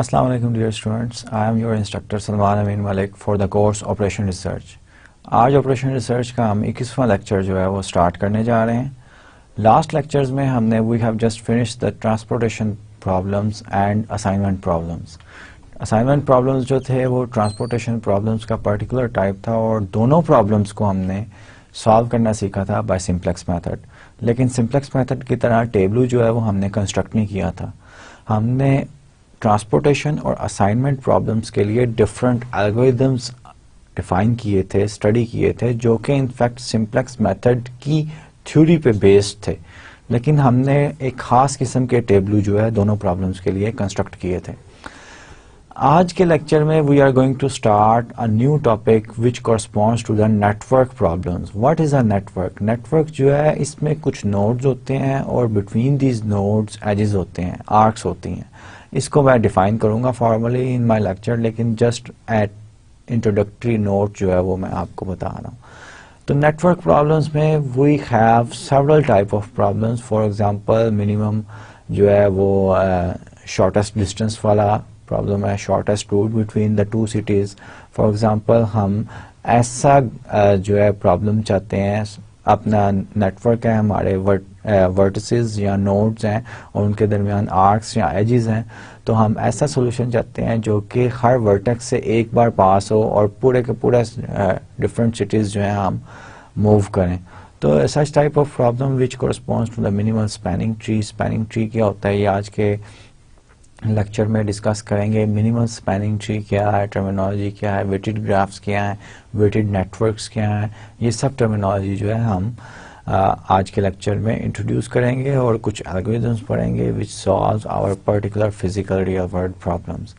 Assalamu alaikum dear students, I am your instructor Salman Amin Malik for the course operation research. आज operation research का हम 21वां lecture जो है वो स्टार्ट करने जा रहे हैं। लास्ट लेक्चर्स में हमने we have just finished the transportation problems and assignment problems. Assignment problems जो थे वो ट्रांसपोर्टेशन प्रॉब्लम्स का पर्टिकुलर टाइप था और दोनों प्रॉब्लम्स को हमने सॉल्व करना सीखा था बाय सिंप्लेक्स मेथड। लेकिन सिंप्लेक्स मेथड की तरह टेबल जो है वो हमने कंस्ट्रक्ट नहीं किया था। हमने ट्रांसपोर्टेशन और असाइनमेंट प्रॉब्लम्स के लिए डिफरेंट एल्गोरिदम्स डिफाइन किए थे, स्टडी किए थे, जो कि इनफैक्ट सिंप्लेक्स मेथड की थ्योरी पे बेस्ड थे। लेकिन हमने एक खास किस्म के टेबल जो है दोनों प्रॉब्लम्स के लिए कंस्ट्रक्ट किए थे। आज के लेक्चर में we are going to start a new topic which corresponds to the network problems. What is a network? Network जो है इसमें कुछ नोड्स होते हैं और बिटवीन दीज नोड्स एजेस होते हैं, आर्क्स होती हैं। इसको मैं डिफाइन करूंगा फॉर्मली इन माय लेक्चर, लेकिन जस्ट एट इंट्रोडक्टरी नोट जो है वो मैं आपको बता रहा हूँ। तो नेटवर्क प्रॉब्लम्स में we have several type of problems. For example minimum जो है वो शॉर्टेस्ट डिस्टेंस वाला प्रॉब्लम है, shortest route between the two cities. For example हम ऐसा जो है प्रॉब्लम चाहते हैं, अपना नेटवर्क है, हमारे वर्टिसेस या नोड्स हैं और उनके दरमियान आर्क्स या एजेस हैं, तो हम ऐसा सोल्यूशन चाहते हैं जो कि हर वर्टेक्स से एक बार पास हो और पूरे के पूरे डिफरेंट सिटीज जो हैं हम मूव करें। तो such type of problem which corresponds to the minimal spanning tree. Spanning tree क्या होता है ये आज के लेक्चर में डिस्कस करेंगे। मिनिमल स्पैनिंग ट्री क्या है, टर्मिनोलॉजी क्या है, वेटेड ग्राफ्स क्या है, वेटेड नेटवर्क्स क्या है, ये सब टर्मिनोलॉजी जो है हम आज के लेक्चर में इंट्रोड्यूस करेंगे और कुछ एल्गोरिथम्स पढ़ेंगे which solves our particular physical real world problems.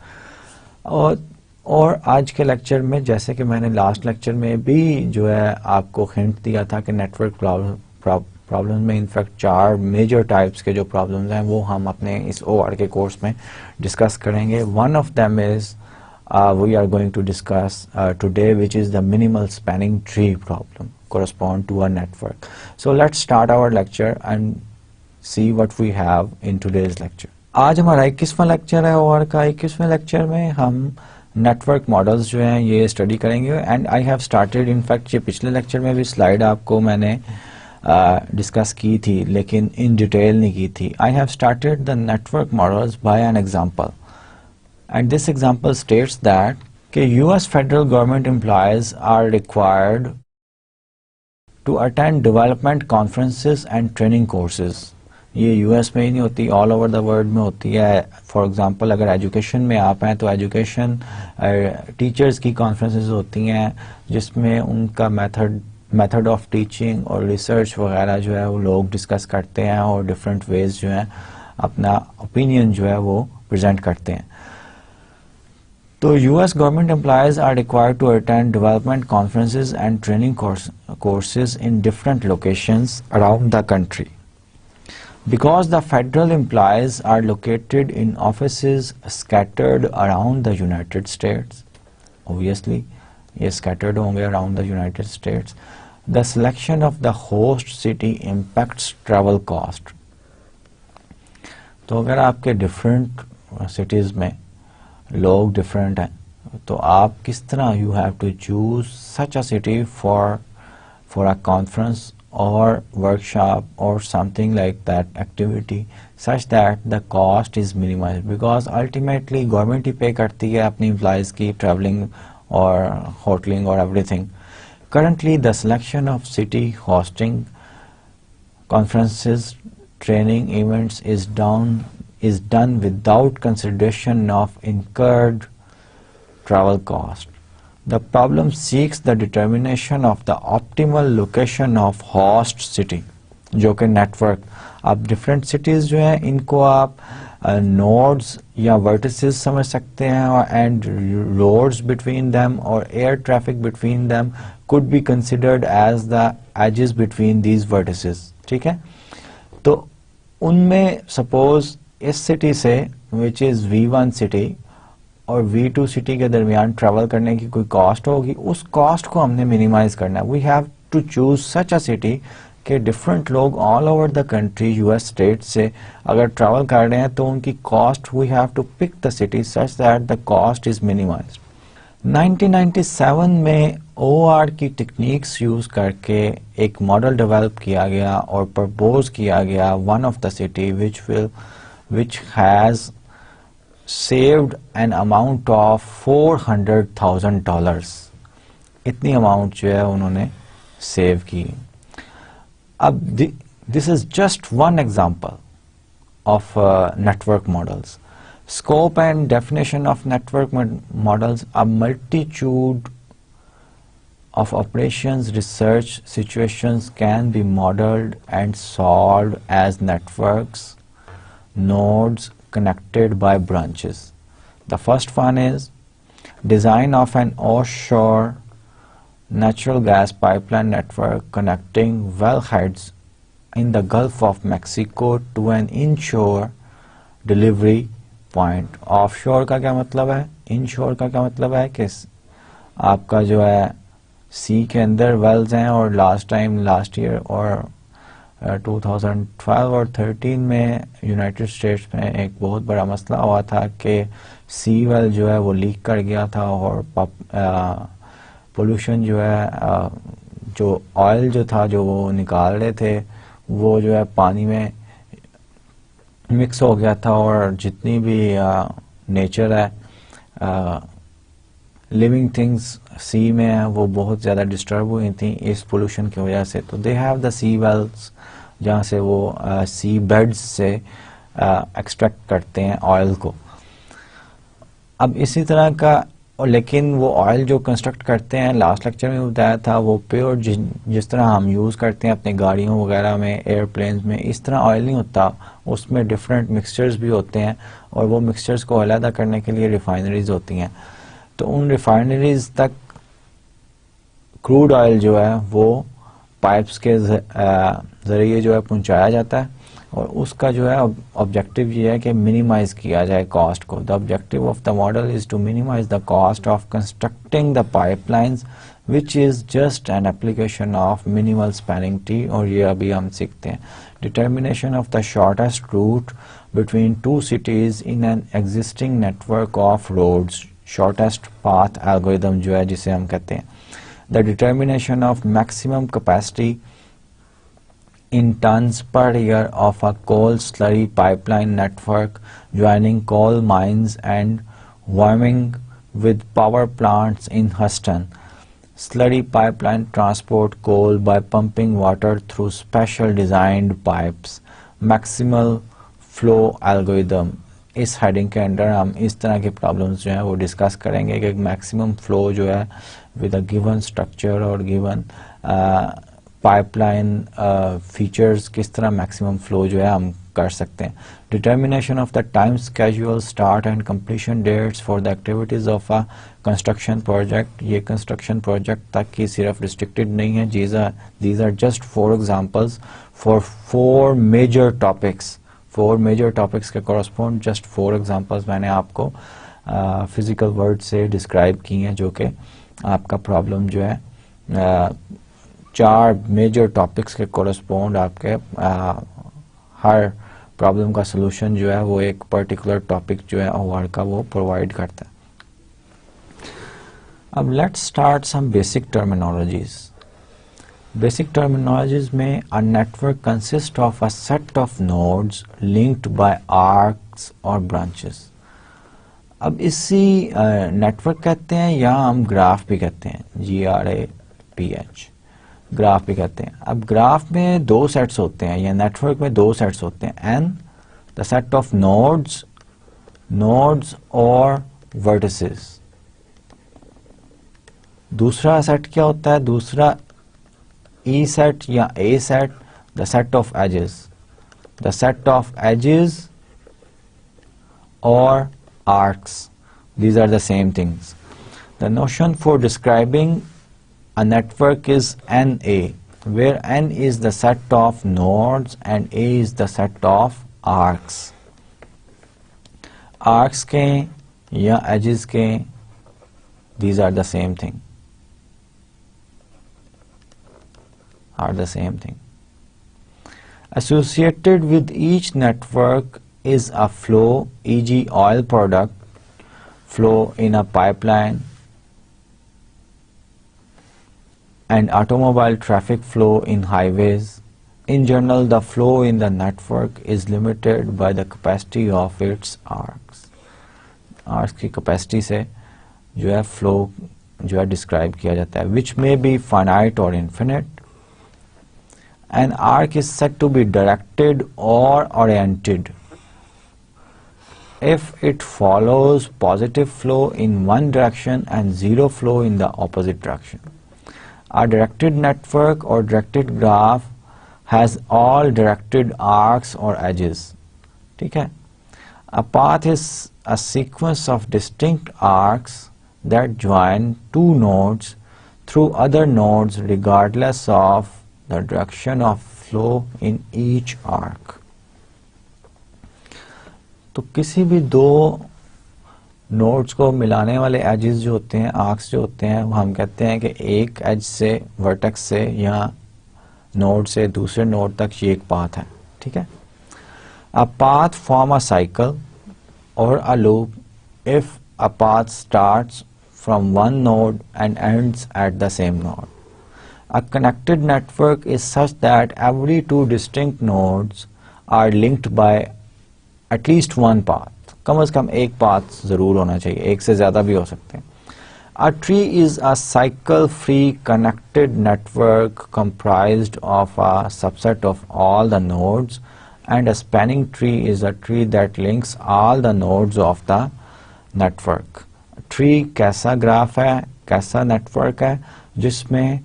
और आज के लेक्चर में जैसे कि मैंने लास्ट लेक्चर में भी जो है आपको हिंट दिया था कि नेटवर्क प्रॉब्लम में इनफैक्ट 4 मेजर टाइप्स के जो प्रॉब्लम्स हैं वो हम अपने इस OR के कोर्स में डिस्कस करेंगे। One of them is we are going to discuss today which is the minimal spanning tree problem correspond to a network. So let's start our lecture and see what we have in today's lecture. आज हमारा 21वां lecture है और का 21वें lecture में हम network models जो हैं ये स्टडी करेंगे। And I have started, in fact ये पिछले लेक्चर में भी स्लाइड आपको मैंने डिस्कस की थी लेकिन इन डिटेल नहीं की थी। I have started the network models by an example and this example states that कि US federal government employees are required to attend development conferences and training courses। ये यूएस में ही नहीं होती, ऑल ओवर द वर्ल्ड में होती है। For example अगर एजुकेशन में आप हैं तो एजुकेशन टीचर्स की कॉन्फ्रेंसेस होती हैं जिसमें उनका मेथड ऑफ टीचिंग और रिसर्च वगैरह जो है वो लोग डिस्कस करते हैं और डिफरेंट वेज जो है अपना ओपिनियन जो है वो प्रेजेंट करते हैं। तो US government employees are required to attend development conferences and training courses in different locations around the country. Because the federal employees are located in offices scattered around the United States, obviously, ये scattered होंगे around the United States, the selection of the host city impacts travel cost. तो अगर आपके different cities में लोग different हैं तो आप किस तरह you have to choose such a city for a conference और वर्कशॉप और something like that activity such that the cost is minimize, because ultimately government ही पे करती है अपनी एम्प्लॉयज की ट्रैवलिंग और होटलिंग और everything. Currently the selection of city hosting conferences training events is done without consideration of incurred travel cost. The problem seeks the determination of the optimal location of host city, जो कि network. अब different cities जो हैं इनको आप nodes या vertices समझ सकते हैं और एंड रोड्स बिटवीन देम और air traffic between them could be considered as the edges between these vertices. ठीक है, तो उनमें सपोज इस सिटी से विच इज V1 सिटी और V2 सिटी के दरमियान ट्रेवल करने की कोई कॉस्ट होगी, उस कॉस्ट को हमने मिनिमाइज करना है। We have to choose such a city कि डिफरेंट लोग all over the country US state से अगर ट्रैवल कर रहे हैं तो उनकी cost we have to pick the city such that the cost is minimised. 1997 में OR की टेक्निक्स यूज करके एक मॉडल डेवलप किया गया और प्रपोज किया गया one of the city which has saved an amount of $400,000। इतनी अमाउंट जो है उन्होंने सेव की। अब this is just one example of network models. Scope and definition of network models, a multitude of operations research situations can be modeled and solved as networks, nodes connected by branches. The first one is design of an offshore natural gas pipeline network connecting wellheads in the Gulf of Mexico to an inshore delivery point. Offshore का क्या मतलब है, inshore का क्या मतलब है कि आपका जो है सी के अंदर वेल्स हैं और लास्ट ईयर और 2012 और 13 में यूनाइटेड स्टेट्स में एक बहुत बड़ा मसला हुआ था कि सी वेल जो है वो लीक कर गया था और पोल्यूशन जो है जो ऑयल जो था जो वो निकाल रहे थे वो जो है पानी में मिक्स हो गया था और जितनी भी नेचर है लिविंग थिंग्स सी में है वो बहुत ज़्यादा डिस्टर्ब हुई थी इस पोल्यूशन की वजह से। तो they have the sea wells जहाँ से वो सी बेड्स से एक्सट्रैक्ट करते हैं ऑयल को। अब इसी तरह का लेकिन वो ऑयल जो कंस्ट्रक्ट करते हैं लास्ट लेक्चर में बताया था वो प्योर जिस तरह हम यूज़ करते हैं अपने गाड़ियों वगैरह में एयरप्लेन्स में इस तरह ऑयल नहीं होता, उसमें डिफरेंट मिक्सचर्स भी होते हैं और वो मिक्सचर्स को अलहदा करने के लिए रिफाइनरीज होती हैं। तो उन रिफाइनरीज तक क्रूड ऑयल जो है वो पाइप्स के ज़रिए जो है पहुंचाया जाता है और उसका जो है ऑब्जेक्टिव ये है कि मिनिमाइज किया जाए कॉस्ट को। The objective of the model is to minimise the cost of constructing the pipelines which is just an application of minimal spanning tree. और ये अभी हम सीखते हैं। Determination of the shortest route between two cities in an existing network of roads, shortest path algorithm जो है जिसे हम कहते हैं। The determination of maximum capacity in tons per year of a coal slurry pipeline network joining coal mines and warming with power plants in Houston. Slurry pipeline transport coal by pumping water through special designed pipes. Maximal flow algorithm. इस heading के अंदर हम इस तरह की problems जो हैं वो डिस्कस करेंगे कि मैक्सिमम फ्लो जो है विद अ गिवन स्ट्रक्चर और गिवन पाइपलाइन फीचर्स किस तरह मैक्सिमम फ्लो जो है हम कर सकते हैं। Determination of the time schedule, start and completion dates for the activities of a construction project. ये कंस्ट्रक्शन प्रोजेक्ट तक की सिर्फ रिस्ट्रिक्टेड नहीं है। These are just 4 examples for 4 major topics. 4 major topics के कॉरस्पॉन्ड जस्ट 4 एग्जांपल्स मैंने आपको physical word से डिस्क्राइब की हैं जो कि आपका प्रॉब्लम जो है 4 मेजर टॉपिक्स के कोरस्पॉन्ड आपके हर प्रॉब्लम का सलूशन जो है वो एक पर्टिकुलर टॉपिक जो है OR का वो प्रोवाइड करता है। अब let's start some basic terminologies. Basic terminologies में a network consist of a set of nodes linked by arcs और ब्रांचेस। अब इसी नेटवर्क कहते हैं या हम ग्राफ भी कहते हैं, GRAPH, ग्राफ भी कहते हैं। अब ग्राफ में 2 सेट्स होते हैं या नेटवर्क में 2 सेट्स होते हैं। N the set of nodes और वर्टिसेस। दूसरा सेट क्या होता है, दूसरा E सेट या A set the set of edges. The set of edges और arcs, these are the same things. The notion for describing a network is NA, where N is the set of nodes and A is the set of arcs. Arcs के या edges के, these are the same thing. Associated with each network is a flow, e.g. oil product flow in a pipeline and automobile traffic flow in highways. In general, the flow in the network is limited by the capacity of its arcs. Arcs की capacity से जो है flow जो है describe किया जाता है, which may be finite or infinite. An arc is said to be directed or oriented if it follows positive flow in one direction and zero flow in the opposite direction. A directed network or directed graph has all directed arcs or edges. ठीक है? A path is a sequence of distinct arcs that join two nodes through other nodes regardless of the direction of flow in each arc. तो किसी भी दो nodes को मिलाने वाले edges जो होते हैं, आर्क्स जो होते हैं, वो हम कहते हैं कि एक एज से, वर्टेक्स से या नोड से दूसरे नोड तक ये एक पाथ है. ठीक है? A path form a cycle or a loop if a path starts from one node and ends at the same node. A connected network is such that every two distinct nodes are linked by at least one path. कम से कम एक path जरूर होना चाहिए, एक से ज़्यादा भी हो सकते हैं. A tree is a cycle-free connected network comprised of a subset of all the nodes, and a spanning tree is a tree that links all the nodes of the network. Tree कैसा graph है, कैसा network है जिसमें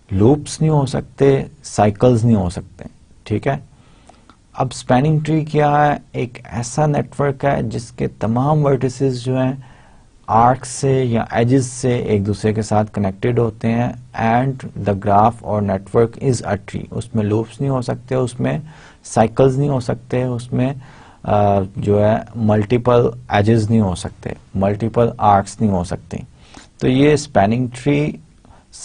loops नहीं हो सकते, cycles नहीं हो सकते. ठीक है? अब स्पैनिंग ट्री क्या है? एक ऐसा नेटवर्क है जिसके तमाम वर्टिसेस जो हैं आर्क्स से या एजेस से एक दूसरे के साथ कनेक्टेड होते हैं. एंड द ग्राफ और नेटवर्क इज अ ट्री. उसमें लूप्स नहीं हो सकते, उसमें साइकिल्स नहीं हो सकते, उसमें जो है मल्टीपल एजेस नहीं हो सकते, मल्टीपल आर्क्स नहीं हो सकते. तो ये spanning tree,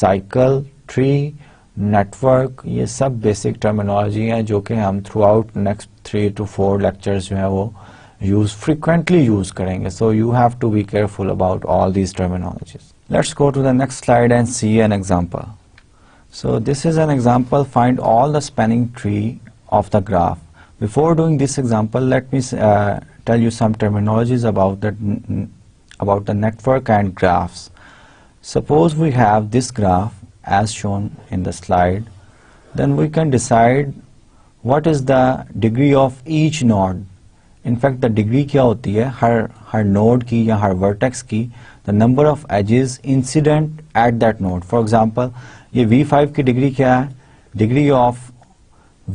cycle, tree, network, ये सब बेसिक टर्मिनोलॉजी है जो कि हम through out next 3 to 4 lectures जो है वो frequently use करेंगे. So you have to be careful about all these terminologies. Let's go to the next slide and see an example. So this is an example. Find all the spanning tree of the graph. Before doing this example, let me tell you some terminologies about the network and graphs. Suppose we have this graph as shown in the slide. Then we can decide what is the degree of each node. In fact, the degree क्या होती है हर node की या हर vertex की, the number of edges incident at that node. For example, ये V5 की degree क्या है? Degree of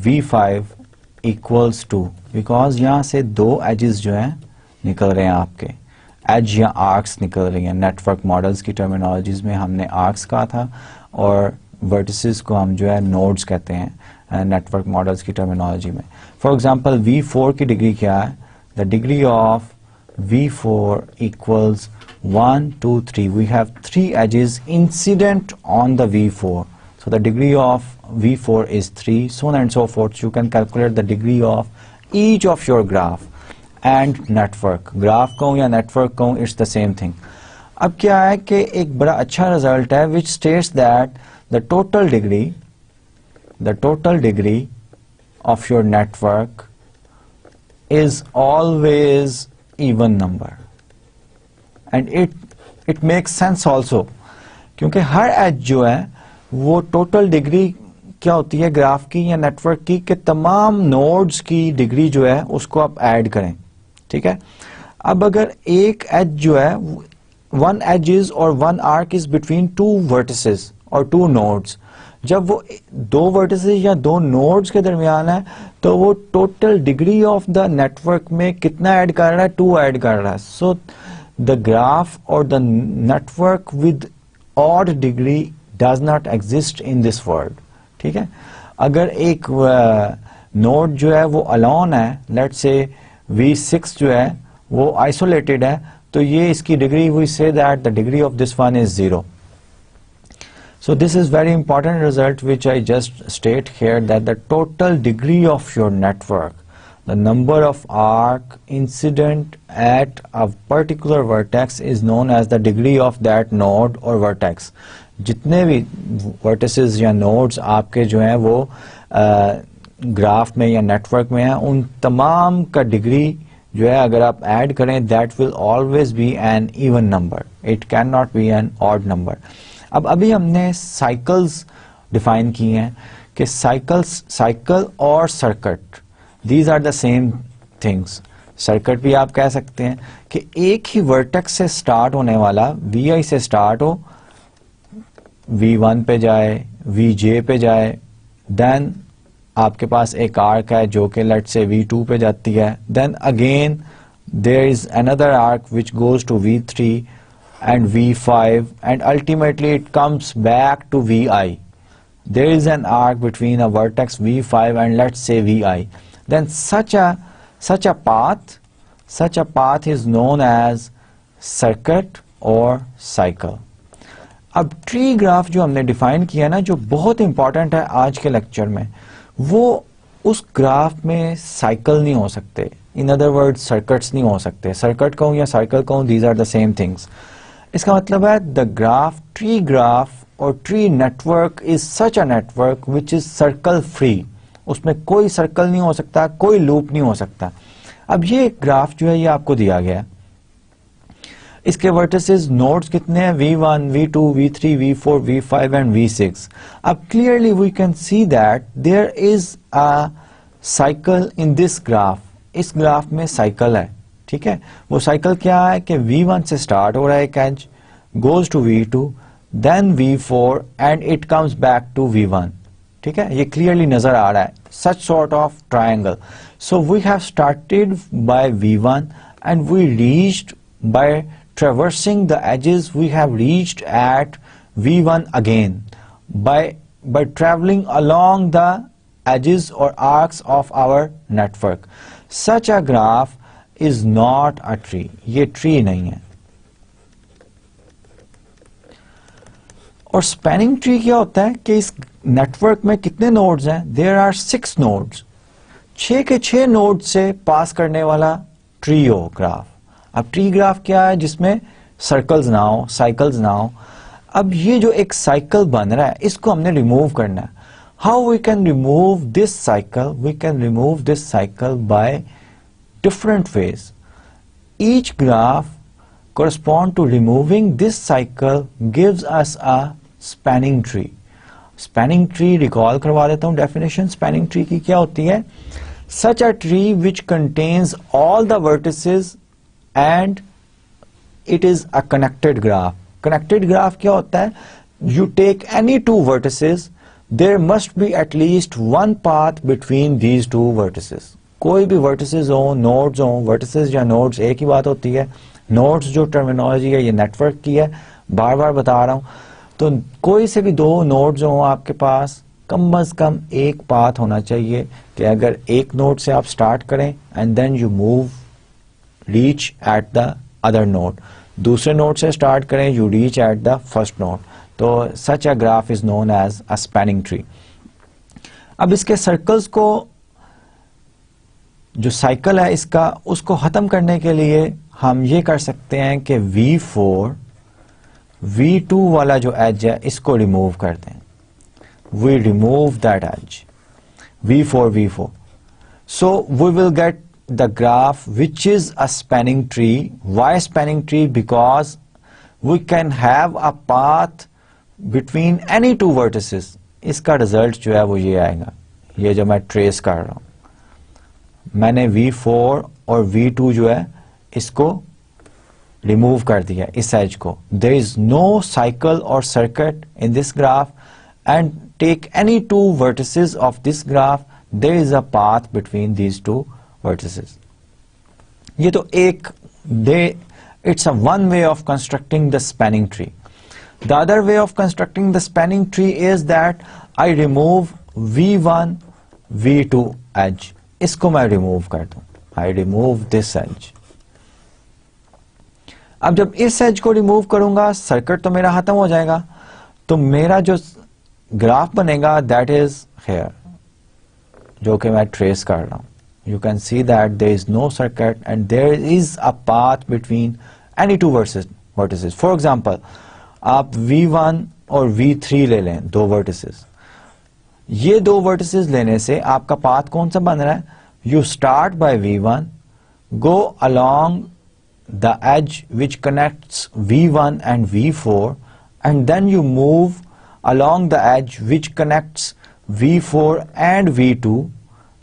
V5 equals to, because यहाँ से दो edges जो हैं निकल रहे हैं आपके, edge या arcs निकल रही हैं. नेटवर्क मॉडल्स की टर्मिनोलॉजीज में हमने arcs कहा था और vertices को हम जो है nodes कहते हैं नेटवर्क मॉडल्स की टर्मिनोलॉजी में. फॉर एग्जांपल V4 की डिग्री क्या है? The degree of V4 equals 1 2 3. We have 3 edges incident on the V4, so the degree of V4 is 3, so on and so forth. You can calculate the degree of each of your graph and network. Graph कहूँ या network कहूँ, it's the same thing. अब क्या है कि एक बड़ा अच्छा रिजल्ट है which states that the total degree of your network is always even number, and it makes sense also, क्योंकि हर एज जो है वो टोटल डिग्री क्या होती है ग्राफ की या नेटवर्क की कि तमाम नोड्स की डिग्री जो है उसको आप ऐड करें. ठीक है? अब अगर एक एज जो है, वन एजेस और one arc is between two vertices और टू नोड्स, जब वो दो वर्टिसेस या दो नोड्स के दरमियान है तो वो total degree of the network में कितना ऐड कर रहा है? 2 ऐड कर रहा है. सो द ग्राफ और the network with odd degree does not exist in this world. ठीक है? अगर एक नोड जो है वो अलोन है, लेट्स से V6 जो है वो आइसोलेटेड है, तो ये इसकी degree we see that the degree of this one is 0. So this is very important result which I just state here, that the total degree of your network, the number of arc incident at a particular vertex is known as the degree of that node or vertex. जितने भी vertices या nodes आपके जो हैं वो graph में या network में हैं, उन तमाम का डिग्री जो है अगर आप ऐड करें, that will always be an even number, it can not be an odd number. अब अभी हमने साइकिल्स डिफाइन किए हैं कि साइकिल और circuit, these are the same things. Circuit भी आप कह सकते हैं कि एक ही वर्टेक्स से स्टार्ट होने वाला, Vi से स्टार्ट हो, V1 पे जाए, Vj पे जाए, देन आपके पास एक आर्क है जो कि लेट्स से V2 पे जाती है, then again there is another arc which goes to V3 and V5 and ultimately it comes back to Vi. There is an arc between a vertex V5 and let's say Vi. Then such a path is known as circuit or cycle. अब tree graph जो हमने define किया ना, जो बहुत important है आज के लेक्चर में, वो उस ग्राफ में साइकिल नहीं हो सकते, इन अदर वर्ड सर्किट्स नहीं हो सकते. सर्किट कहूं या साइकिल कहूं, these are the same things. इसका मतलब है द ग्राफ, ट्री ग्राफ और tree network is such a network which is circle free. उसमें कोई सर्कल नहीं हो सकता, कोई लूप नहीं हो सकता. अब ये ग्राफ जो है ये आपको दिया गया है, इसके वर्टिसेस नोड्स कितने हैं, V1, V2, V3, V4, V5 and V6. अब clearly we can see that there is a cycle in this graph. इस ग्राफ में साइकिल है, ठीक है. वो साइकिल क्या है कि V1 से स्टार्ट हो रहा है एक edge, goes to V2, then V4 and it comes back to V1. ठीक है, ये क्लियरली नजर आ रहा है, such sort of triangle. So we have started by V1 and we reached by traversing the edges, we have reached at V1 again by traveling along the edges or arcs of our network. Such a graph is not a tree. ये tree नहीं है. और spanning tree क्या होता है कि इस network में कितने नोड्स हैं, there are 6 nodes. 6 के 6 नोड से पास करने वाला ट्री हो ग्राफ. अब ट्री ग्राफ क्या है, जिसमें सर्कल्स ना हो, साइकिल्स ना हो. अब ये जो एक साइकिल बन रहा है, इसको हमने रिमूव करना है. How we can remove this cycle, we can remove this cycle by different ways. Each graph correspond to removing this cycle gives us a spanning tree. Spanning tree recall करवा देता हूं डेफिनेशन स्पैनिंग ट्री की क्या होती है. Such a tree which contains all the vertices and it is a connected graph. Connected graph क्या होता है, you take any two vertices, there must be at least one path between these two vertices. कोई भी vertices हो, nodes हो, vertices या nodes एक ही बात होती है. nodes जो टर्मिनोलॉजी है ये नेटवर्क की है, बार बार बता रहा हूं. तो कोई से भी दो nodes हो आपके पास, कम अज कम एक पाथ होना चाहिए कि अगर एक नोड से आप स्टार्ट करें and then you move reach at the other node, दूसरे नोड से स्टार्ट करें, you reach at the first node. तो such a graph is known as a spanning tree. अब इसके सर्कल्स को, जो साइकिल है इसका, उसको खत्म करने के लिए हम ये कर सकते हैं कि V4, V2 वाला जो एज है इसको रिमूव कर दें. We remove that edge V4. So we will get the graph which is a spanning tree. Why spanning tree? Because we can have a path between any two vertices. इसका result जो है वो ये आएगा, ये जो मैं ट्रेस कर रहा हूं. मैंने V4 और V2 जो है इसको रिमूव कर दिया, इस एज को. There is no cycle or circuit in this graph and take any two vertices of this graph, there is a path between these two vertices. ये तो एक it's a one way of constructing the spanning tree. The other way of constructing the spanning tree is that I remove V1, V2 edge. इसको मैं remove कर दूं. I remove this edge. अब जब इस एज को रिमूव करूंगा, circuit तो मेरा खत्म हो जाएगा. तो मेरा जो ग्राफ बनेगा दैट इज हेयर, जो कि मैं ट्रेस कर रहा हूं. You can see that there is no circuit and there is a path between any two vertices. For example आप V1 और V3 ले लें, दो वर्टिसेस. ये दो वर्टिसेस लेने से आपका पाथ कौन सा बन रहा है? You start by V1, go along the edge which connects V1 and V4, and then you move along the edge which connects V4 and V2.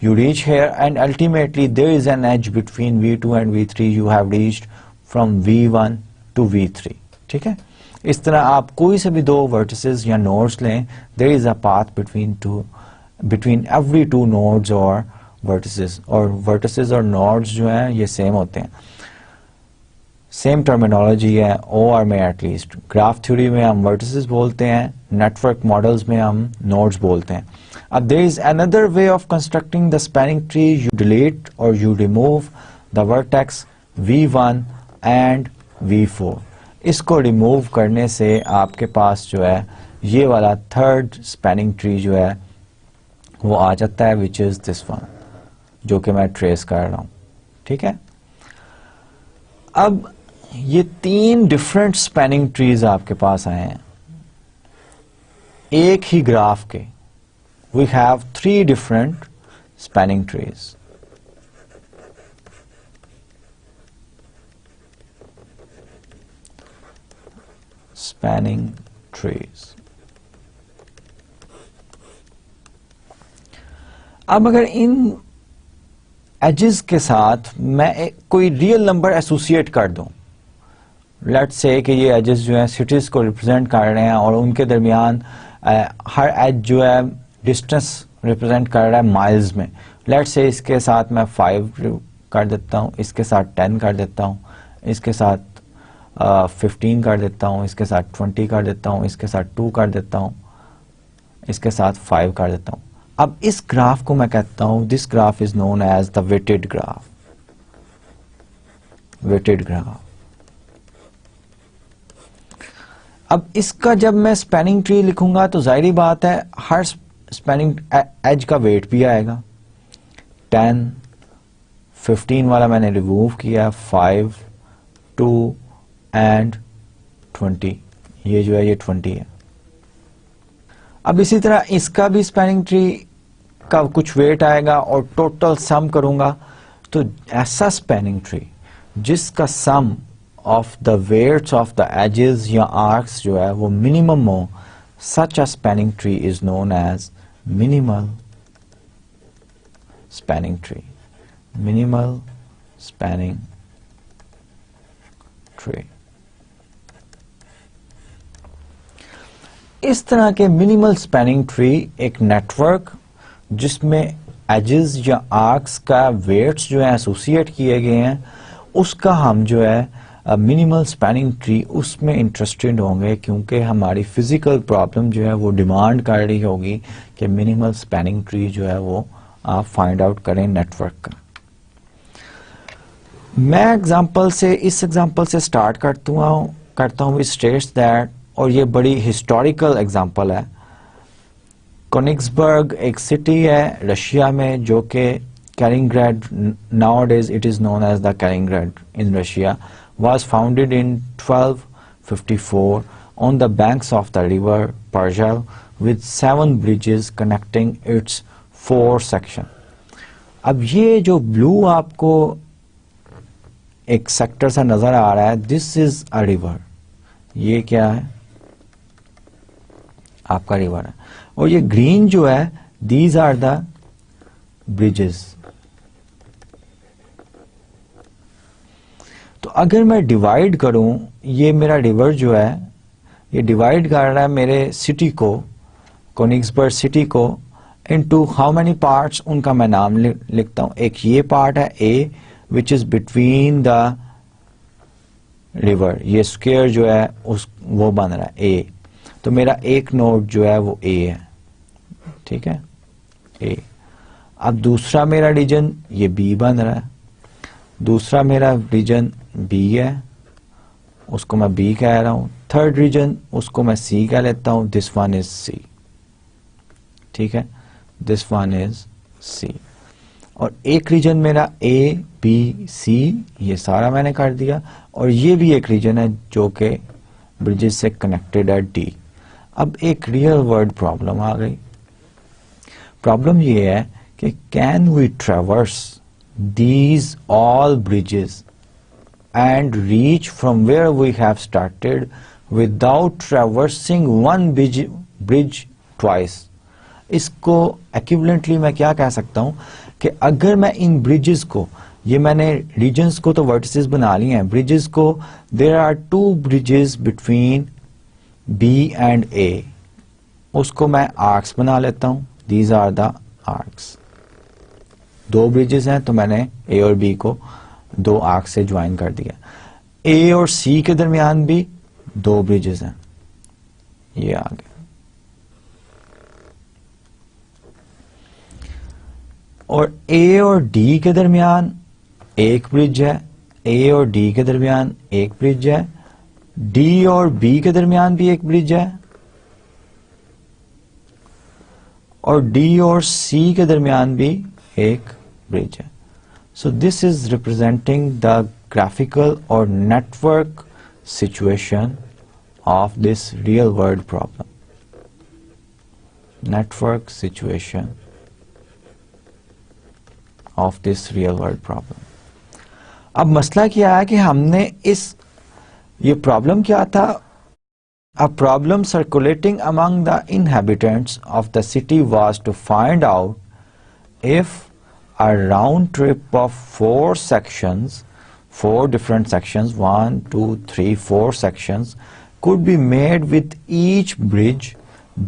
You reach here and ultimately there is an edge between V2 and V3. You have reached from V1 to V3. ठीक है? इस तरह आप कोई से भी दो vertices या nodes लें, there is a path between every two nodes or vertices. और vertices और nodes जो हैं ये same होते हैं. सेम टर्मिनोलॉजी है OR में. एटलीस्ट ग्राफ थ्योरी में हम वर्टिसेस बोलते हैं, नेटवर्क मॉडल्स में हम नोड्स बोलते हैं. अब there is another way of constructing the spanning tree. You delete और you remove the vertex V1 and V4. इसको रिमूव करने से आपके पास जो है ये वाला थर्ड स्पैनिंग ट्री जो है वो आ जाता है, विच इज दिस वन, जो कि मैं ट्रेस कर रहा हूं. ठीक है? अब ये तीन डिफरेंट स्पैनिंग ट्रीज आपके पास आए हैं एक ही ग्राफ के. We have three different spanning trees. Spanning trees. अब अगर इन एजेस के साथ मैं कोई रियल नंबर एसोसिएट कर दूं, लेट्स से कि ये एजेस जो है सिटीज को रिप्रेजेंट कर रहे हैं और उनके दरमियान हर एज जो है डिस्टेंस रिप्रेजेंट कर रहा है माइल्स में. लेट्स से इसके साथ मैं 5 कर देता हूँ, इसके साथ 10 कर देता हूँ, इसके साथ 15 कर देता हूँ, इसके साथ 20 कर देता हूँ, इसके साथ 2 कर देता हूँ, इसके साथ 5 कर देता हूँ. अब इस ग्राफ को मैं कहता हूं this graph is known as the weighted graph. Weighted graph. अब इसका जब मैं स्पैनिंग ट्री लिखूंगा तो जाहिर बात है हर स्पैनिंग एज का वेट भी आएगा. 10, 15 वाला मैंने रिमूव किया, 5, 2 एंड 20. ये जो है ये 20 है. अब इसी तरह इसका भी स्पैनिंग ट्री का कुछ वेट आएगा और टोटल सम करूंगा तो ऐसा स्पैनिंग ट्री जिसका sum of the weights of the edges या आर्क्स जो है वो मिनिमम हो, such a spanning tree is known as minimal spanning tree. Minimal spanning tree. इस तरह के मिनिमल स्पैनिंग ट्री एक नेटवर्क जिसमें एजेस या आर्क्स का वेट्स जो है एसोसिएट किए गए हैं उसका हम जो है मिनिमल स्पैनिंग ट्री उसमें इंटरेस्टेड होंगे, क्योंकि हमारी फिजिकल प्रॉब्लम जो है वो डिमांड कर रही होगी कि मिनिमल स्पैनिंग ट्री जो है वो आप फाइंड आउट करें नेटवर्क का. मैं इस एग्जांपल से स्टार्ट करता हूँ. स्टेट्स दैट, और ये बड़ी हिस्टोरिकल एग्जांपल है. कोनिग्सबर्ग एक सिटी है रशिया में जो कि कैलिंग्राड, nowadays it is known as the Kaliningrad in Russia, was founded in 1254 on the banks of the river Perzhal with 7 bridges connecting its 4 sections. अब ये जो ब्लू आपको एक सेक्टर सा नजर आ रहा है, दिस इज अ रिवर. ये क्या है? आपका रिवर है. और ये ग्रीन जो है, दीज आर द ब्रिजेस. तो अगर मैं डिवाइड करूं, ये मेरा रिवर जो है ये डिवाइड कर रहा है मेरे सिटी को, कोनिग्सबर्ग सिटी को, इनटू हाउ मेनी पार्ट्स, उनका मैं नाम लिखता हूं. एक ये पार्ट है A which is between the river. ये स्क्वायर जो है वो बन रहा है ए. तो मेरा एक नोड जो है वो ए है. ठीक है, ए. अब दूसरा मेरा रीजन ये बी बन रहा है. दूसरा मेरा रीजन बी है, उसको मैं बी कह रहा हूं. थर्ड रीजन उसको मैं सी कह लेता हूं, दिस वन इज सी, ठीक है, दिस वन इज सी। और एक रीजन मेरा ए बी सी, ये सारा मैंने कर दिया, और ये भी एक रीजन है जो कि ब्रिजेस से कनेक्टेड है डी। अब एक रियल वर्ल्ड प्रॉब्लम आ गई। प्रॉब्लम ये है कि can we traverse these all bridges and reach from where we have started without traversing one bridge twice। इसको equivalently मैं क्या कह सकता हूं कि अगर मैं इन ब्रिजेस को, ये मैंने रीजन्स को तो वर्टिसेस बना लिए हैं, ब्रिजेस को, there are two bridges between B and A, उसको मैं आर्क्स बना लेता हूं, these are the arcs। दो ब्रिजेस हैं तो मैंने A और B को दो आर्क से ज्वाइन कर दिया। ए और सी के दरमियान भी दो ब्रिजेस हैं, ये आ गया। और ए और डी के दरमियान एक ब्रिज है, ए और डी के दरमियान एक ब्रिज है, डी और बी के दरमियान भी एक ब्रिज है, और डी और सी के दरमियान भी एक ब्रिज है। So this is representing the graphical or network situation of this real world problem. Network situation of this real world problem. अब मसला क्या है कि हमने ये प्रॉब्लम क्या था? A problem circulating among the inhabitants of the city was to find out if a round trip of four different sections, 1, 2, 3, 4 sections, could be made with each bridge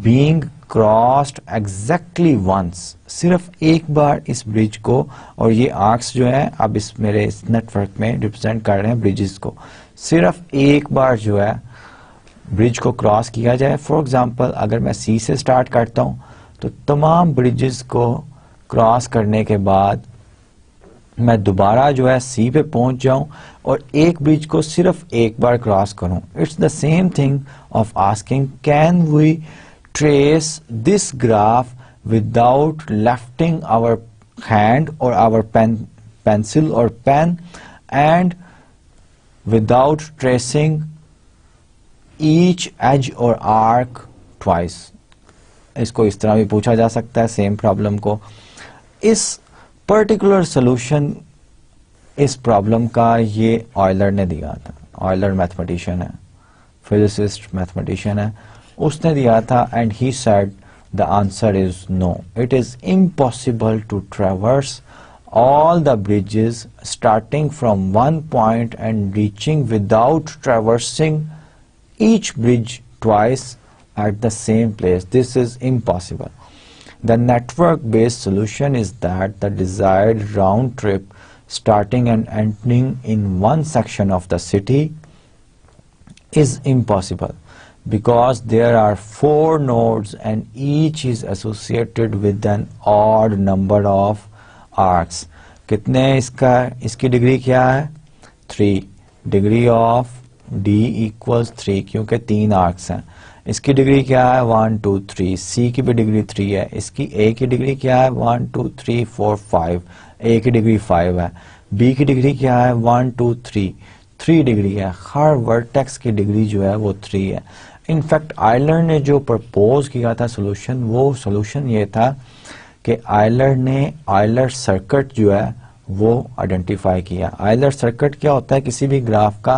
being crossed exactly once। सिर्फ एक बार इस bridge को, और ये arcs जो है अब इस मेरे इस नेटवर्क में रिप्रेजेंट कर रहे हैं ब्रिजेस को, सिर्फ एक बार जो है ब्रिज को क्रॉस किया जाए। फॉर एग्जांपल अगर मैं सी से स्टार्ट करता हूं तो तमाम ब्रिजेस को क्रॉस करने के बाद मैं दोबारा जो है सी पे पहुंच जाऊं और एक ब्रिज को सिर्फ एक बार क्रॉस करूं। It's the same thing of asking can we trace this graph without lefting our hand और आवर पेंसिल और pen and without tracing each edge और आर्क ट्वाइस। इसको इस तरह भी पूछा जा सकता है सेम प्रॉब्लम को। इस पर्टिकुलर सॉल्यूशन इस प्रॉब्लम का ये ऑयलर ने दिया था। ऑयलर मैथमेटिशियन है, फिजिसिस्ट मैथमेटिशियन है, उसने दिया था and he said the answer is no, it is impossible to traverse all the bridges starting from one point and reaching without traversing each bridge twice at the same place. This is impossible. The network-based solution is that the desired round trip starting and ending in one section of the city is impossible because there are 4 nodes and each is associated with an odd number of arcs. कितने इसकी degree क्या है? 3। Degree of D equals 3 क्योंकि 3 arcs हैं। इसकी degree क्या है? 1 2 3। सी की भी डिग्री 3 है। इसकी ए की डिग्री क्या है? 1 2 3 4 5। ए की डिग्री 5 है। बी की डिग्री क्या है? 1 2 3 3 डिग्री है। हर वर्टेक्स की डिग्री जो है वो 3 है। इनफैक्ट आयलर ने जो प्रपोज किया था सोल्यूशन, वो सोल्यूशन ये था कि आयलर ने आयलर सर्किट जो है वो आइडेंटिफाई किया। आयलर सर्किट क्या होता है? किसी भी ग्राफ का